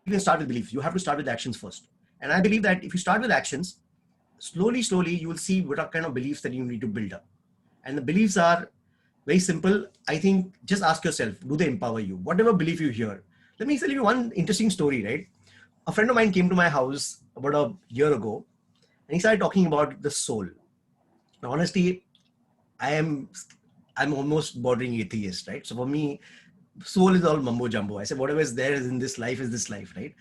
[SPEAKER 4] you can start with beliefs. You have to start with actions first. And I believe that if you start with actions, slowly, you will see what kind of beliefs that you need to build up. And the beliefs are very simple. I think just ask yourself, do they empower you? Whatever belief you hear. Let me tell you one interesting story, right? A friend of mine came to my house about a year ago and he started talking about the soul. Now, honestly, I'm almost bordering atheist, right? So for me, soul is all mumbo jumbo. I said, whatever is there is in this life is this life, right?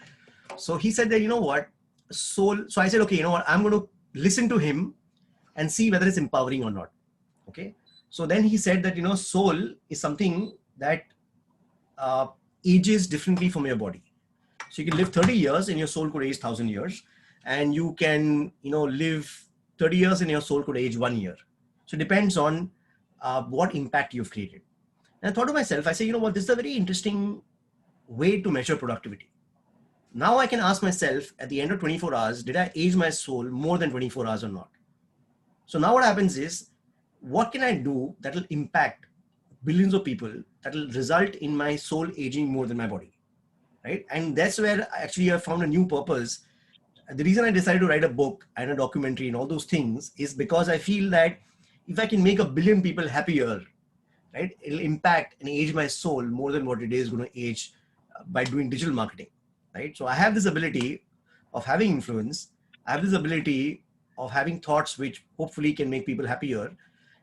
[SPEAKER 4] So he said that, you know what, soul. So I said, okay, you know what, I'm going to listen to him and see whether it's empowering or not. Okay. So then he said that, you know, soul is something that ages differently from your body. So you can live 30 years and your soul could age 1,000 years. And you can, you know, live 30 years and your soul could age 1 year. So it depends on what impact you've created. And I thought to myself, I say, you know what, this is a very interesting way to measure productivity. Now I can ask myself at the end of 24 hours, did I age my soul more than 24 hours or not? So now what happens is, what can I do that will impact billions of people, that will result in my soul aging more than my body, right? And that's where actually I found a new purpose. The reason I decided to write a book and a documentary and all those things is because I feel that if I can make 1 billion people happier, right, it'll impact and age my soul more than what it is going to age by doing digital marketing, right? So I have this ability of having influence. I have this ability of having thoughts which hopefully can make people happier.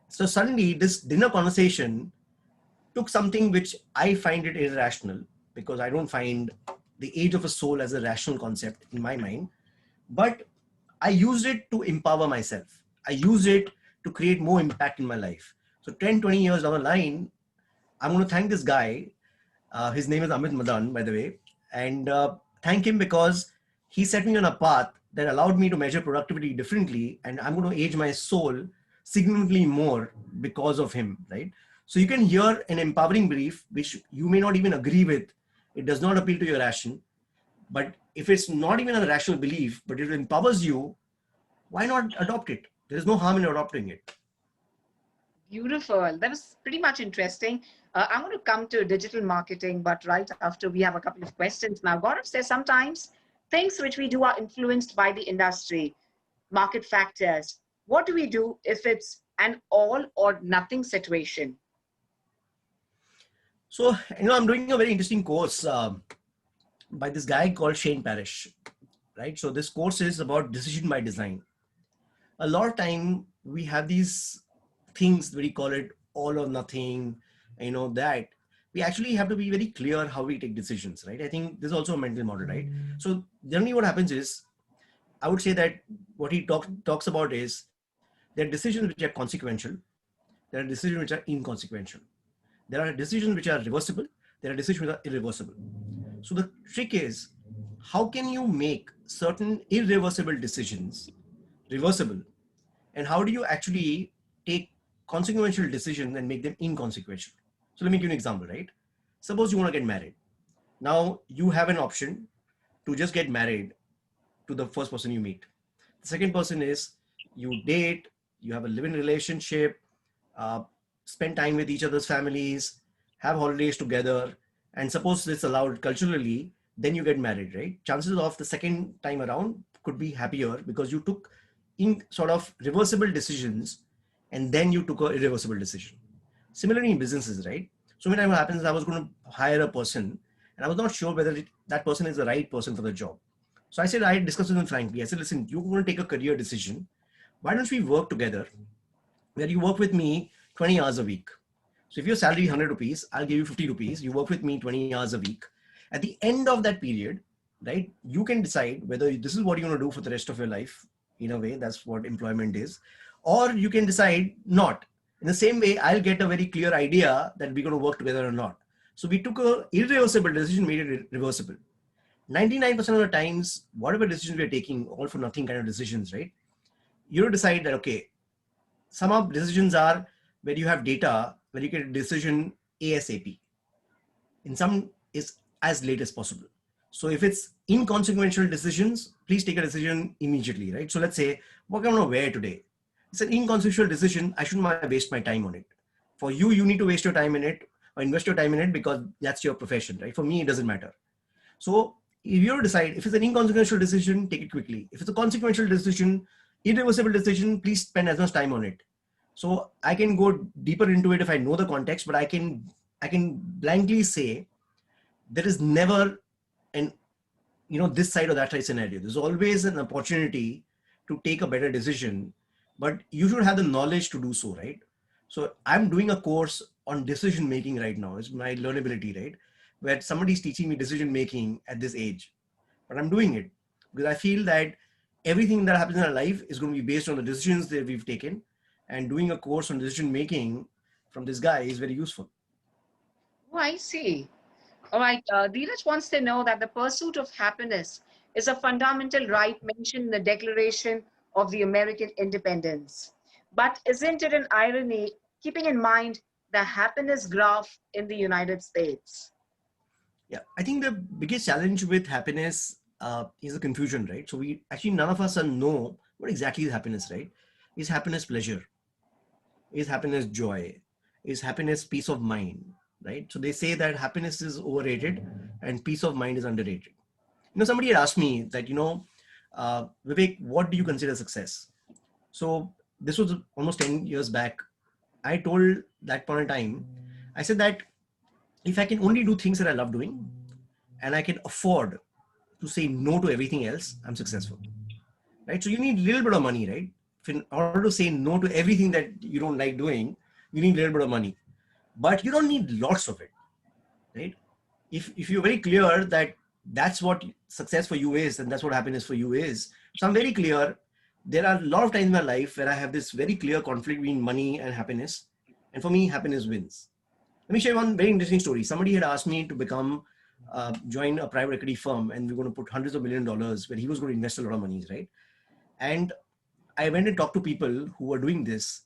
[SPEAKER 4] So suddenly this dinner conversation took something which I find it irrational, because I don't find the age of a soul as a rational concept in my mind, but I used it to empower myself. I used it to create more impact in my life. So 10, 20 years down the line, I'm going to thank this guy. His name is Amit Madan, by the way, and thank him because he set me on a path that allowed me to measure productivity differently, and I'm going to age my soul significantly more because of him, right? So you can hear an empowering brief, which you may not even agree with. It does not appeal to your ration, but if it's not even a rational belief, but it empowers you, why not adopt it? There's no harm in adopting it.
[SPEAKER 1] Beautiful. That was pretty much interesting. I'm going to come to digital marketing, but right after we have a couple of questions now. Gaurav says sometimes things which we do are influenced by the industry, market factors. What do we do if it's an all or nothing situation?
[SPEAKER 4] So, you know, I'm doing a very interesting course by this guy called Shane Parrish, right? So this course is about decision by design. A lot of time we have these things, we call it all or nothing, you know, that we actually have to be very clear how we take decisions, right? I think this is also a mental model, right? So generally what happens is, I would say that what he talks about is there are decisions which are consequential, there are decisions which are inconsequential. There are decisions which are reversible, there are decisions which are irreversible. So the trick is, how can you make certain irreversible decisions reversible? And how do you actually take consequential decisions and make them inconsequential? So let me give you an example, right? Suppose you want to get married. Now you have an option to just get married to the first person you meet. The second person is you date, you have a living relationship, uh, spend time with each other's families, have holidays together, and suppose it's allowed culturally, then you get married, right? Chances of the second time around could be happier because you took in sort of reversible decisions and then you took a irreversible decision. Similarly in businesses, right? So many times what happens is I was going to hire a person and I was not sure whether that person is the right person for the job. So I said, I discussed with him frankly. I said, listen, you're going to take a career decision. Why don't we work together where you work with me 20 hours a week? So if your salary is 100 rupees, I'll give you 50 rupees. You work with me 20 hours a week. At the end of that period, right, you can decide whether this is what you want to do for the rest of your life. In a way, that's what employment is. Or you can decide not. In the same way, I'll get a very clear idea that we're going to work together or not. So we took a irreversible decision, made it reversible. 99% of the times, whatever decisions we're taking, all for nothing kind of decisions, right? You decide that, okay, some of decisions are where you have data, where you get a decision ASAP. In some is as late as possible. So if it's inconsequential decisions, please take a decision immediately, right? So let's say, what am I going to wear today? It's an inconsequential decision. I shouldn't waste my time on it. For you, you need to waste your time in it or invest your time in it because that's your profession, right? For me, it doesn't matter. So if you decide, if it's an inconsequential decision, take it quickly. If it's a consequential decision, irreversible decision, please spend as much time on it. So I can go deeper into it if I know the context, but I can blankly say there is never an this side or that side scenario. There's always an opportunity to take a better decision, but you should have the knowledge to do so, right? So I'm doing a course on decision making right now. It's my learnability, right? Where somebody's teaching me decision making at this age, but I'm doing it because I feel that everything that happens in our life is going to be based on the decisions that we've taken, and doing a course on decision making from this guy is very useful.
[SPEAKER 1] Oh, I see. All right. Dheeraj wants to know that the pursuit of happiness is a fundamental right mentioned in the Declaration of the American Independence. But isn't it an irony, keeping in mind the happiness graph in the United States?
[SPEAKER 4] Yeah, I think the biggest challenge with happiness is the confusion, right? So we actually, none of us know what exactly is happiness, right? Is happiness pleasure? Is happiness joy? Is happiness peace of mind, right? So they say that happiness is overrated and peace of mind is underrated. Somebody had asked me that, Vivek, what do you consider success? So this was almost 10 years back. I told that point in time, I said that if I can only do things that I love doing and I can afford to say no to everything else, I'm successful, right? So you need a little bit of money, right? In order to say no to everything that you don't like doing, you need a little bit of money, but you don't need lots of it, right? If you're very clear that that's what success for you is and that's what happiness for you is. So I'm very clear. There are a lot of times in my life where I have this very clear conflict between money and happiness. And for me, happiness wins. Let me share one very interesting story. Somebody had asked me to join a private equity firm, and we're going to put hundreds of $1 million where he was going to invest a lot of money, right? And I went and talked to people who were doing this.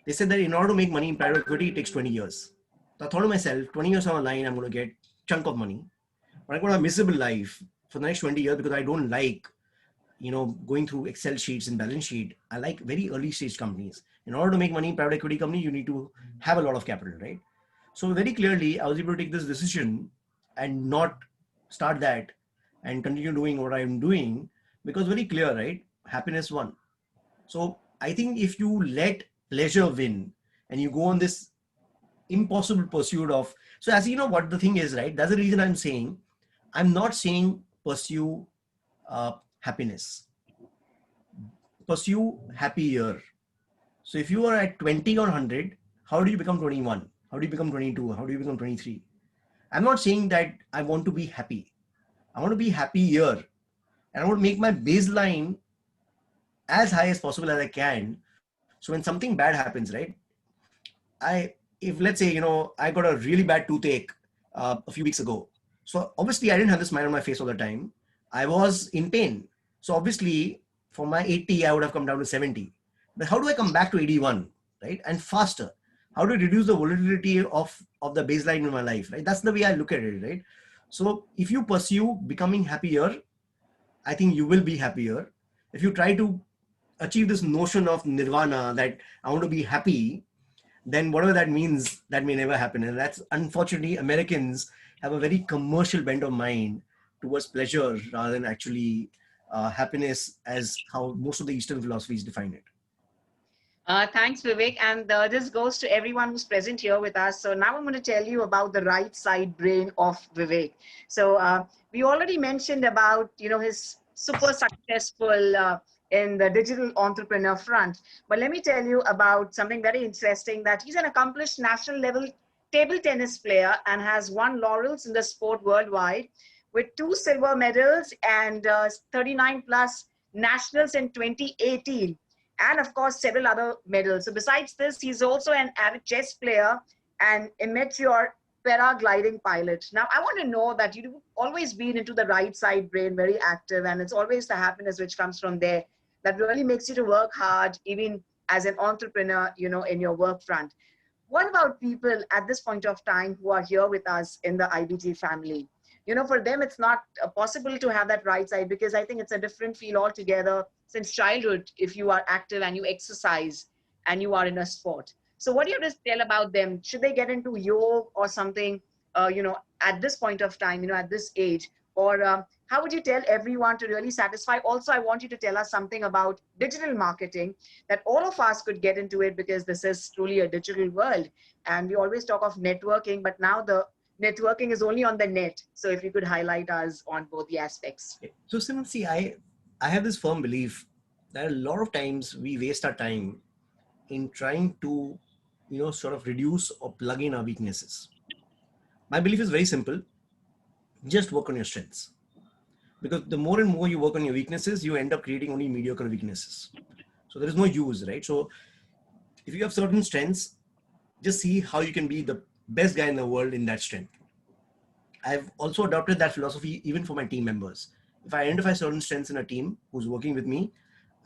[SPEAKER 4] They said that in order to make money in private equity, it takes 20 years. So I thought to myself, 20 years down the line, I'm going to get a chunk of money, but I'm going to have a miserable life for the next 20 years because I don't like, going through Excel sheets and balance sheet. I like very early stage companies. In order to make money in private equity company, you need to have a lot of capital, right? So very clearly, I was able to take this decision and not start that and continue doing what I'm doing because very clear, right? Happiness won. So I think if you let pleasure win and you go on this impossible pursuit of, so as you know what the thing is, right? That's the reason I'm not saying pursue happiness, pursue happier. So if you are at 20 or 100, how do you become 21? How do you become 22? How do you become 23? I'm not saying that I want to be happy. I want to be happier. And I want to make my baseline as high as possible as I can. So when something bad happens, right? If let's say, I got a really bad toothache a few weeks ago. So obviously I didn't have this smile on my face all the time. I was in pain. So obviously for my 80, I would have come down to 70. But how do I come back to 81, right? And faster? How do I reduce the volatility of the baseline in my life, right? That's the way I look at it, right? So if you pursue becoming happier, I think you will be happier. If you try to achieve this notion of nirvana that I want to be happy, then whatever that means, that may never happen. And that's unfortunately, Americans have a very commercial bent of mind towards pleasure rather than actually happiness as how most of the Eastern philosophies define it.
[SPEAKER 1] Thanks, Vivek. And this goes to everyone who's present here with us. So now I'm going to tell you about the right side brain of Vivek. So we already mentioned about, his super successful in the digital entrepreneur front. But let me tell you about something very interesting, that he's an accomplished national level table tennis player and has won laurels in the sport worldwide with 2 silver medals and 39 plus nationals in 2018. And of course, several other medals. So besides this, he's also an avid chess player and amateur paragliding pilot. Now, I want to know that you've always been into the right side brain, very active, and it's always the happiness which comes from there that really makes you to work hard, even as an entrepreneur, in your work front. what about people at this point of time who are here with us in the IBG family? You know, for them, it's not possible to have that right side, because I think it's a different feel altogether since childhood if you are active and you exercise and you are in a sport. So what do you have to tell about them? Should they get into yoga or something, at this point of time, at this age? Or how would you tell everyone to really satisfy? Also, I want you to tell us something about digital marketing, that all of us could get into it, because this is truly a digital world. And we always talk of networking, but now the networking is only on the net. So if you could highlight us on both the aspects.
[SPEAKER 4] So Simon, see, I have this firm belief that a lot of times we waste our time in trying to, sort of reduce or plug in our weaknesses. My belief is very simple. Just work on your strengths. Because the more and more you work on your weaknesses, you end up creating only mediocre weaknesses. So there is no use, right? So if you have certain strengths, just see how you can be the best guy in the world in that strength. I've also adopted that philosophy even for my team members. If I identify certain strengths in a team who's working with me,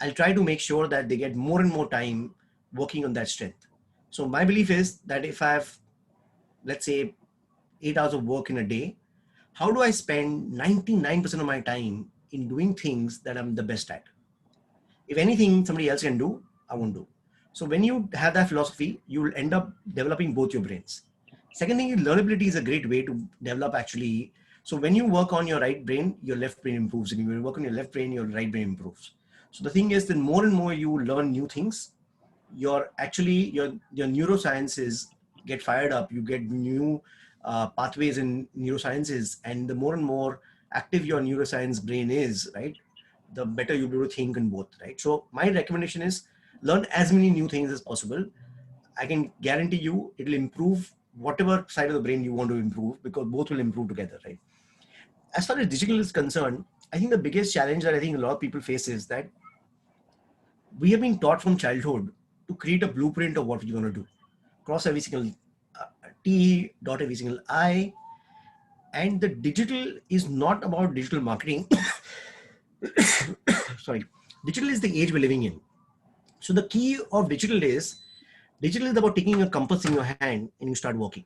[SPEAKER 4] I'll try to make sure that they get more and more time working on that strength. So my belief is that if I have, let's say, 8 hours of work in a day, how do I spend 99% of my time in doing things that I'm the best at? If anything somebody else can do, I won't do. So when you have that philosophy, you will end up developing both your brains. Second thing is learnability is a great way to develop actually. So when you work on your right brain, your left brain improves. And when you work on your left brain, your right brain improves. So the thing is that more and more you learn new things, your neurosciences get fired up. You get new pathways in neurosciences, and the more and more active your neuroscience brain is, right, the better you'll be able to think in both, right? So my recommendation is learn as many new things as possible. I can guarantee you it'll improve whatever side of the brain you want to improve, because both will improve together, right? As far as digital is concerned, I think the biggest challenge that I think a lot of people face is that we have been taught from childhood to create a blueprint of what we're going to do. Cross every single T, dot every single I. And the digital is not about digital marketing. Sorry. Digital is the age we're living in. So the key of digital is about taking a compass in your hand and you start working.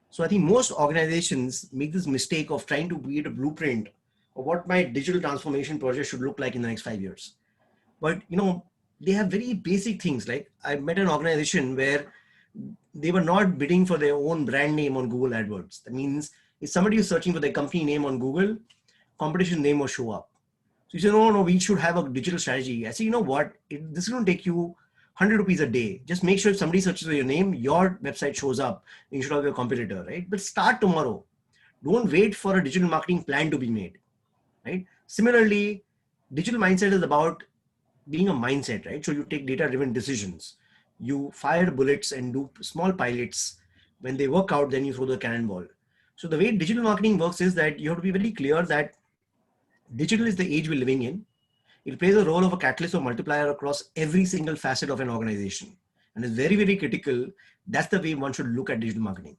[SPEAKER 4] So I think most organizations make this mistake of trying to create a blueprint of what my digital transformation project should look like in the next 5 years. But they have very basic things. Like I met an organization where they were not bidding for their own brand name on Google AdWords. That means if somebody is searching for their company name on Google, competition name will show up. So you say, no, we should have a digital strategy. I say, you know what? This is going to take you 100 rupees a day. Just make sure if somebody searches for your name, your website shows up instead of your competitor, right? But start tomorrow. Don't wait for a digital marketing plan to be made, right? Similarly, digital mindset is about being a mindset, right? So you take data-driven decisions. You fire bullets and do small pilots. When they work out, then you throw the cannonball. So the way digital marketing works is that you have to be very clear that digital is the age we're living in. It plays a role of a catalyst or multiplier across every single facet of an organization. And it's very, very critical. That's the way one should look at digital marketing.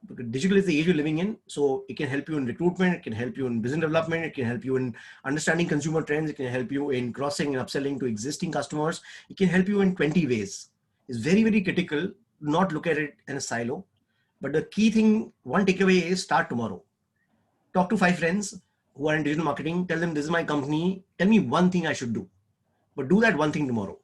[SPEAKER 4] Because digital is the age you're living in. So it can help you in recruitment. It can help you in business development. It can help you in understanding consumer trends. It can help you in crossing and upselling to existing customers. It can help you in 20 ways. It's very, very critical. Not look at it in a silo. But the key thing, one takeaway is start tomorrow. Talk to 5 friends who are in digital marketing. Tell them, this is my company. Tell me one thing I should do. But do that one thing tomorrow.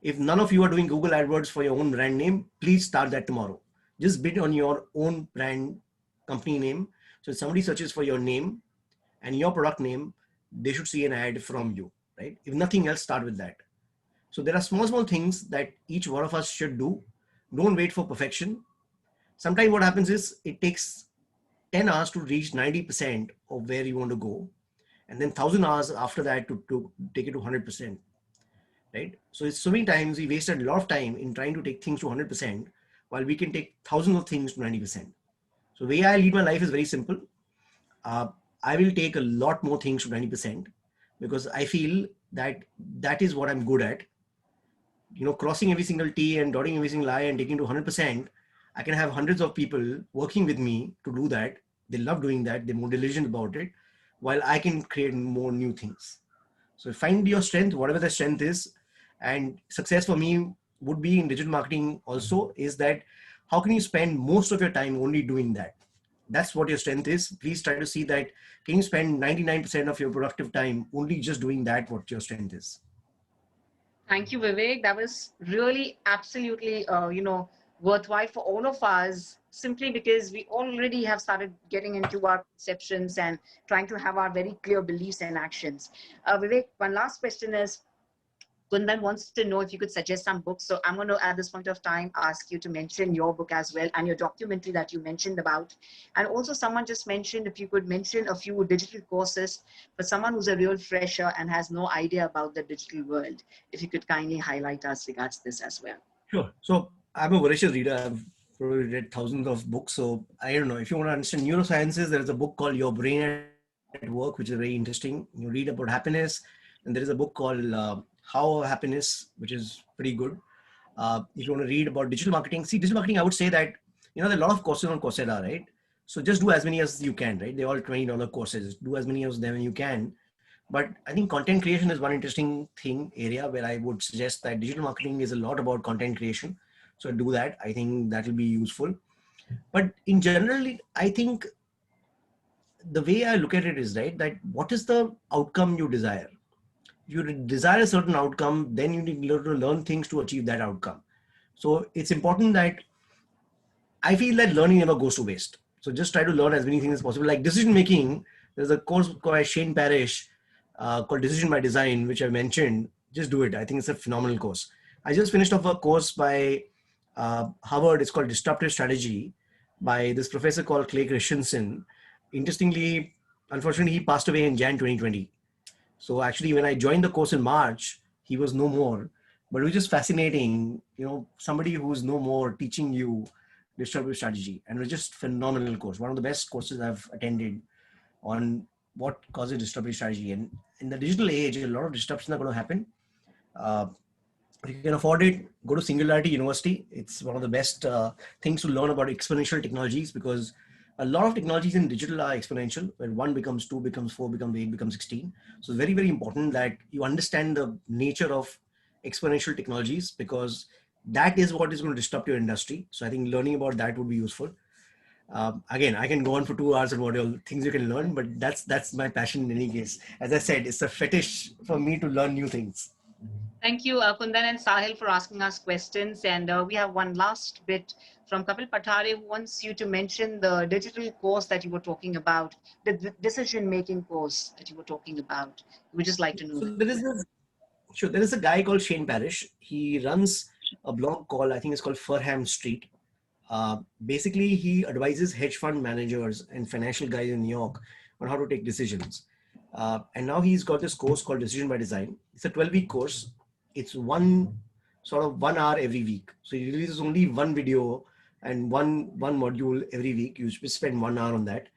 [SPEAKER 4] If none of you are doing Google AdWords for your own brand name, please start that tomorrow. Just bid on your own brand company name. So if somebody searches for your name and your product name, they should see an ad from you, right? If nothing else, start with that. So there are small, small things that each one of us should do. Don't wait for perfection. Sometimes what happens is it takes 10 hours to reach 90% of where you want to go. And then 1,000 hours after that to take it to 100%, right? So it's so many times we wasted a lot of time in trying to take things to 100%, while we can take thousands of things to 90%. So the way I lead my life is very simple. I will take a lot more things to 90% because I feel that that is what I'm good at. Crossing every single T and dotting every single I and taking to 100%, I can have hundreds of people working with me to do that. They love doing that. They're more diligent about it, while I can create more new things. So find your strength, whatever the strength is, and success for me would be in digital marketing also is that how can you spend most of your time only doing that? That's what your strength is. Please try to see that. Can you spend 99% of your productive time only just doing that, what your strength is?
[SPEAKER 1] Thank you, Vivek. That was really absolutely, worthwhile for all of us, simply because we already have started getting into our perceptions and trying to have our very clear beliefs and actions. Vivek, one last question is, Kundan wants to know if you could suggest some books. So I'm going to, at this point of time, ask you to mention your book as well and your documentary that you mentioned about. And also someone just mentioned if you could mention a few digital courses for someone who's a real fresher and has no idea about the digital world. If you could kindly highlight us regards this as well.
[SPEAKER 4] Sure. So I'm a voracious reader. I've probably read thousands of books. So I don't know. If you want to understand neurosciences, there is a book called Your Brain at Work, which is very interesting. You read about happiness. And there is a book called How Happiness, which is pretty good. If you want to read about digital marketing, see, digital marketing, I would say that, there are a lot of courses on Coursera, right? So just do as many as you can, right? They're all $20 courses. Do as many of them you can. But I think content creation is one interesting area where I would suggest that digital marketing is a lot about content creation. So do that. I think that will be useful. But in general, I think the way I look at it is, right, that what is the outcome you desire? If you desire a certain outcome, then you need to learn things to achieve that outcome. So it's important that I feel that learning never goes to waste. So just try to learn as many things as possible. Like decision making, there's a course by Shane Parrish called Decision by Design, which I mentioned. Just do it. I think it's a phenomenal course. I just finished off a course by Harvard. It's called Disruptive Strategy by this professor called Clay Christensen. Interestingly, unfortunately, he passed away in Jan 2020. So actually, when I joined the course in March, he was no more. But it was just fascinating, somebody who's no more teaching you disruptive strategy. And it was just phenomenal course. One of the best courses I've attended on what causes disruptive strategy. And in the digital age, a lot of disruptions are going to happen. If you can afford it, go to Singularity University. It's one of the best things to learn about exponential technologies, because a lot of technologies in digital are exponential, where 1 becomes 2, becomes 4, becomes 8, becomes 16. So very, very important that you understand the nature of exponential technologies, because that is what is going to disrupt your industry. So I think learning about that would be useful. Again, I can go on for 2 hours on what all things you can learn, but that's my passion in any case. As I said, it's a fetish for me to learn new things.
[SPEAKER 1] Thank you, Kundan and Sahil, for asking us questions. And we have one last bit from Kapil Patare, who wants you to mention the digital course that you were talking about, the decision-making course that you were talking about. We just like to know
[SPEAKER 4] So
[SPEAKER 1] that.
[SPEAKER 4] there is a guy called Shane Parrish. He runs a blog called, I think it's called Furham Street. Basically, he advises hedge fund managers and financial guys in New York on how to take decisions. And now he's got this course called Decision by Design. It's a 12-week course. It's one sort of 1 hour every week. So he releases only one video and one module every week. You spend 1 hour on that.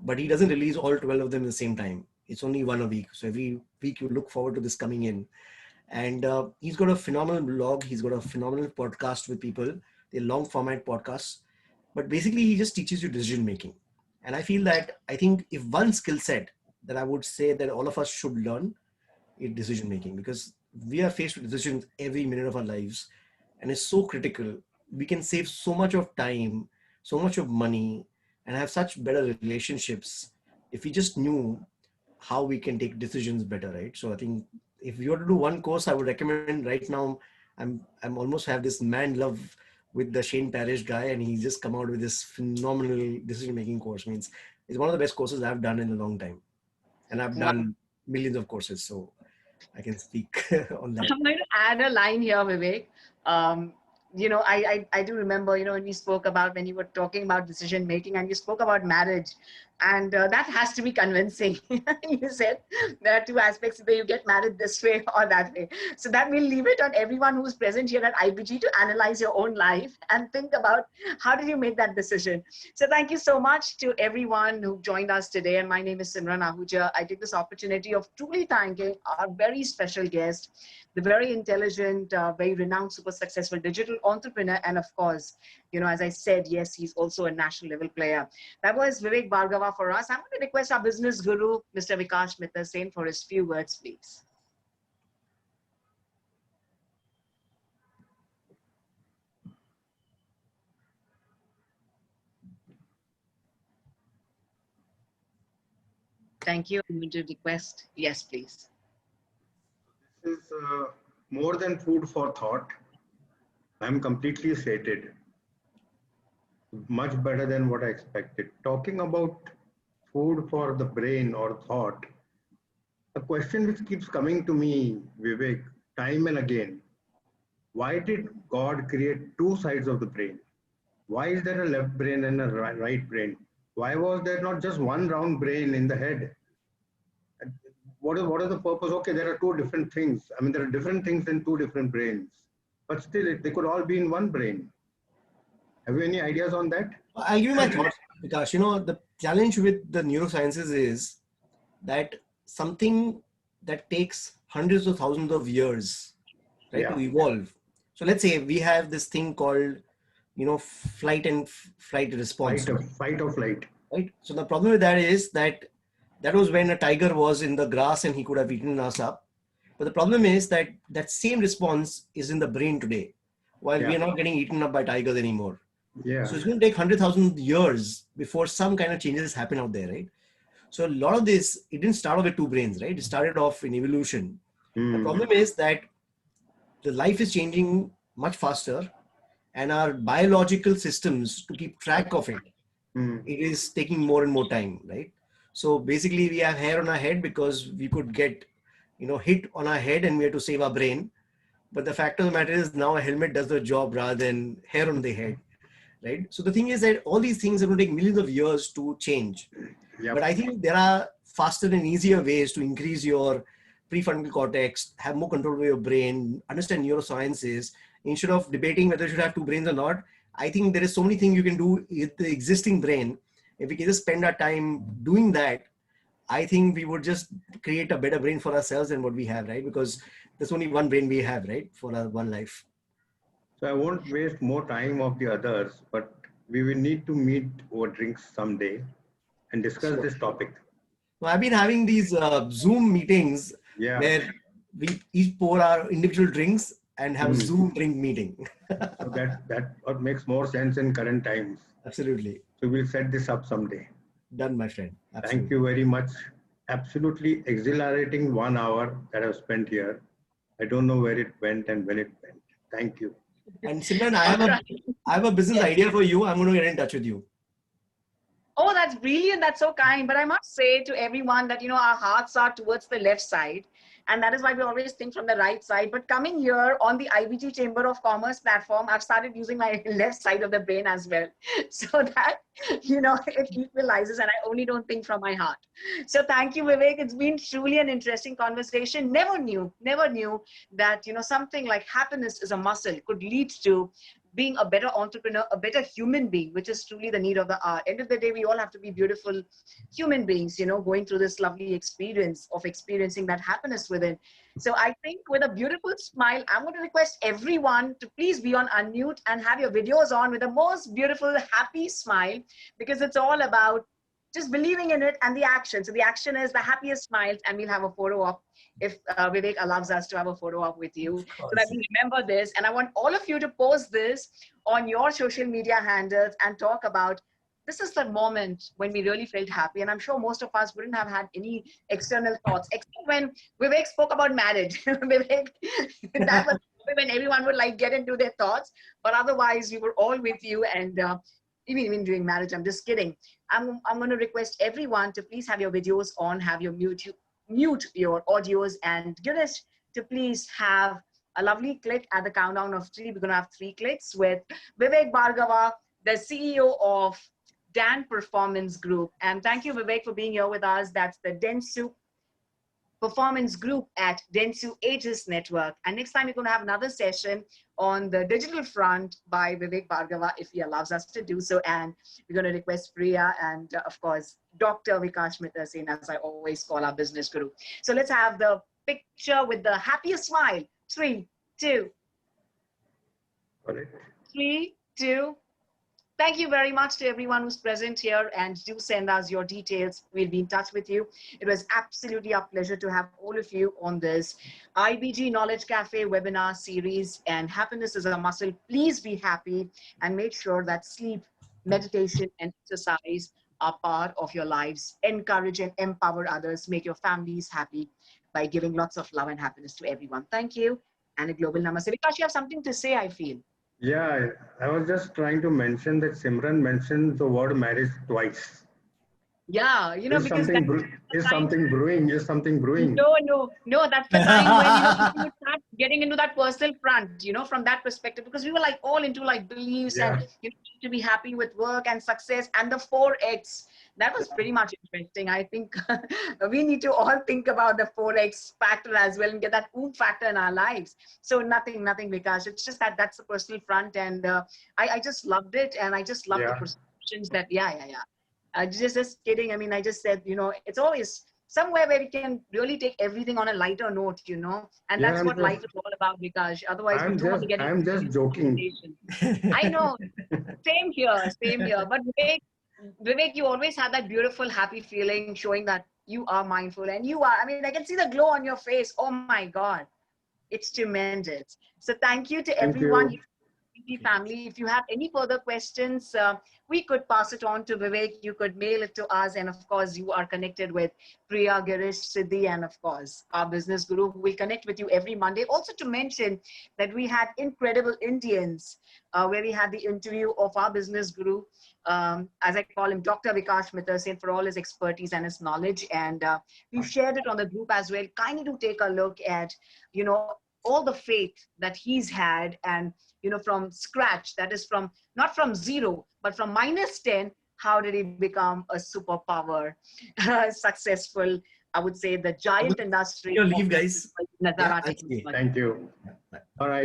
[SPEAKER 4] But he doesn't release all 12 of them at the same time. It's only one a week. So every week you look forward to this coming in. And he's got a phenomenal blog. He's got a phenomenal podcast with people. They're long format podcasts. But basically, he just teaches you decision making. And I feel that, I think if one skill set that I would say that all of us should learn is decision making, because we are faced with decisions every minute of our lives. And it's so critical. We can save so much of time, so much of money, and have such better relationships if we just knew how we can take decisions better, right? So I think if you were to do one course, I would recommend right now, I'm almost have this man love with the Shane Parrish guy, and he's just come out with this phenomenal decision-making course. Means it's one of the best courses I've done in a long time. And I've done millions of courses, so I can speak on that.
[SPEAKER 1] I'm going to add a line here, Vivek. I do remember, when we spoke about, when you were talking about decision making and you spoke about marriage, and that has to be convincing. You said there are two aspects, either you get married this way or that way. So that we'll leave it on everyone who's present here at IBG to analyze your own life and think about how did you make that decision. So thank you so much to everyone who joined us today. And my name is Simran Ahuja. I take this opportunity of truly thanking our very special guest, the very intelligent, very renowned, super successful digital entrepreneur. And of course, as I said, yes, he's also a national level player. That was Vivek Bhargava for us. I'm going to request our business guru, Mr. Vikash Mittersain, for his few words, please. Thank you. I'm going to request. Yes, please.
[SPEAKER 2] This is more than food for thought. I'm completely sated. Much better than what I expected. Talking about food for the brain or thought, a question which keeps coming to me, Vivek, time and again. Why did God create two sides of the brain? Why is there a left brain and a right brain? Why was there not just one round brain in the head? What is the purpose? Okay, there are two different things. I mean, there are different things in two different brains, but still, they could all be in one brain. Have you any ideas on that?
[SPEAKER 4] I'll give you my thoughts, because the challenge with the neurosciences is that something that takes hundreds of thousands of years, right,
[SPEAKER 2] Yeah.
[SPEAKER 4] to evolve. So let's say we have this thing called, flight and flight response.
[SPEAKER 2] Fight or flight.
[SPEAKER 4] Right. So the problem with that is that was when a tiger was in the grass and he could have eaten us up. But the problem is that that same response is in the brain today, while we
[SPEAKER 2] Yeah.
[SPEAKER 4] are not getting eaten up by tigers anymore.
[SPEAKER 2] Yeah.
[SPEAKER 4] So it's going to take 100,000 years before some kind of changes happen out there, right? So a lot of this, it didn't start off with two brains, right? It started off in evolution. The problem is that the life is changing much faster, and our biological systems to keep track of it, it is taking more and more time, right? So basically we have hair on our head because we could get, hit on our head and we have to save our brain. But the fact of the matter is now a helmet does the job rather than hair on the head, right? So the thing is that all these things are going to take millions of years to change.
[SPEAKER 2] Yep.
[SPEAKER 4] But I think there are faster and easier ways to increase your prefrontal cortex, have more control over your brain, understand neurosciences, instead of debating whether you should have two brains or not. I think there is so many things you can do with the existing brain. If we can just spend our time doing that, I think we would just create a better brain for ourselves than what we have, right? Because there's only one brain we have, right? For our one life.
[SPEAKER 2] So I won't waste more time of the others, but we will need to meet over drinks someday and discuss this topic.
[SPEAKER 4] Well, I've been having these Zoom meetings where we each pour our individual drinks and have a Zoom drink meeting.
[SPEAKER 2] So that makes more sense in current times.
[SPEAKER 4] Absolutely.
[SPEAKER 2] So we'll set this up someday.
[SPEAKER 4] Done, my friend. Absolutely.
[SPEAKER 2] Thank you very much. Absolutely exhilarating 1 hour that I've spent here. I don't know where it went and when it went. Thank you.
[SPEAKER 4] And Simran, I have a business idea for you. I'm going to get in touch with you.
[SPEAKER 1] Oh, that's brilliant. That's so kind. But I must say to everyone that, our hearts are towards the left side. And that is why we always think from the right side. But coming here on the IBG Chamber of Commerce platform, I've started using my left side of the brain as well. So that, it equalizes and I only don't think from my heart. So thank you, Vivek. It's been truly an interesting conversation. Never knew that, something like happiness is a muscle could lead to being a better entrepreneur, a better human being, which is truly the need of the hour. End of the day, we all have to be beautiful human beings, going through this lovely experience of experiencing that happiness within. So I think with a beautiful smile, I'm going to request everyone to please be on unmute and have your videos on with the most beautiful, happy smile, because it's all about just believing in it and the action. So the action is the happiest smiles, and we'll have a photo op if Vivek allows us to have a photo op with you so that we remember this. And I want all of you to post this on your social media handles and talk about this is the moment when we really felt happy. And I'm sure most of us wouldn't have had any external thoughts, except when Vivek spoke about marriage. Vivek, that was when everyone would get into their thoughts. But otherwise, we were all with you. And even during marriage, I'm just kidding. I'm going to request everyone to please have your videos on, have your mute your audios, and Girish to please have a lovely click at the countdown of 3. We're going to have 3 clicks with Vivek Bhargava, the CEO of Dan Performance Group. And thank you, Vivek, for being here with us. That's the Dentsu Performance Group at Dentsu Aegis Network. And next time we're going to have another session on the digital front by Vivek Bhargava, if he allows us to do so. And we're going to request Priya and, of course, Dr. Vikash Mitra-Sen, as I always call our business guru. So let's have the picture with the happiest smile. 3, 2. 3, 2. Thank you very much to everyone who's present here, and do send us your details. We'll be in touch with you. It was absolutely a pleasure to have all of you on this IBG Knowledge Cafe webinar series, and happiness is a muscle. Please be happy and make sure that sleep, meditation, and exercise are part of your lives. Encourage and empower others. Make your families happy by giving lots of love and happiness to everyone. Thank you. And a global namaste. Vikash, you have something to say, I feel.
[SPEAKER 2] Yeah, I was just trying to mention that Simran mentioned the word marriage twice.
[SPEAKER 1] Yeah,
[SPEAKER 2] Is
[SPEAKER 1] because that's
[SPEAKER 2] something
[SPEAKER 1] the
[SPEAKER 2] is
[SPEAKER 1] time.
[SPEAKER 2] something brewing? Is something brewing?
[SPEAKER 1] No. That's the time when, people start getting into that personal front, from that perspective, because we were like all into like beliefs and,
[SPEAKER 2] Yeah,
[SPEAKER 1] to be happy with work and success and the 4X. That was pretty much interesting. I think we need to all think about the 4X factor as well and get that oomph factor in our lives. So nothing, because it's just that's the personal front. And I just loved it. And I just love the
[SPEAKER 2] yeah,
[SPEAKER 1] perceptions that, yeah. Just kidding. I mean, I just said, it's always somewhere where we can really take everything on a lighter note, and
[SPEAKER 2] yeah.
[SPEAKER 1] that's what life is all about, because otherwise we do want to get into
[SPEAKER 2] I'm just
[SPEAKER 1] serious
[SPEAKER 2] joking.
[SPEAKER 1] conversation. I know, same here. But Vivek, you always have that beautiful, happy feeling showing that you are mindful and you are. I mean, I can see the glow on your face. Oh my God. It's tremendous. So thank you to
[SPEAKER 2] Thank
[SPEAKER 1] everyone.
[SPEAKER 2] you.
[SPEAKER 1] Family. If you have any further questions, we could pass it on to Vivek. You could mail it to us. And of course, you are connected with Priya, Girish, Siddhi, and of course, our business guru who will connect with you every Monday. Also to mention that we had Incredible Indians, where we had the interview of our business guru, as I call him, Dr. Vikash Mittersain, for all his expertise and his knowledge. And we've shared it on the group as well. Kindly do take a look at, all the faith that he's had, and from scratch, that is from not from zero but from -10, how did he become a superpower successful, I would say, the
[SPEAKER 4] I'm
[SPEAKER 1] giant
[SPEAKER 4] gonna
[SPEAKER 1] industry
[SPEAKER 4] your
[SPEAKER 1] of
[SPEAKER 4] leave, guys. Yeah,
[SPEAKER 1] Nazara
[SPEAKER 4] thanks.
[SPEAKER 1] technology.
[SPEAKER 2] Thank you.
[SPEAKER 4] Yeah, bye.
[SPEAKER 2] All right.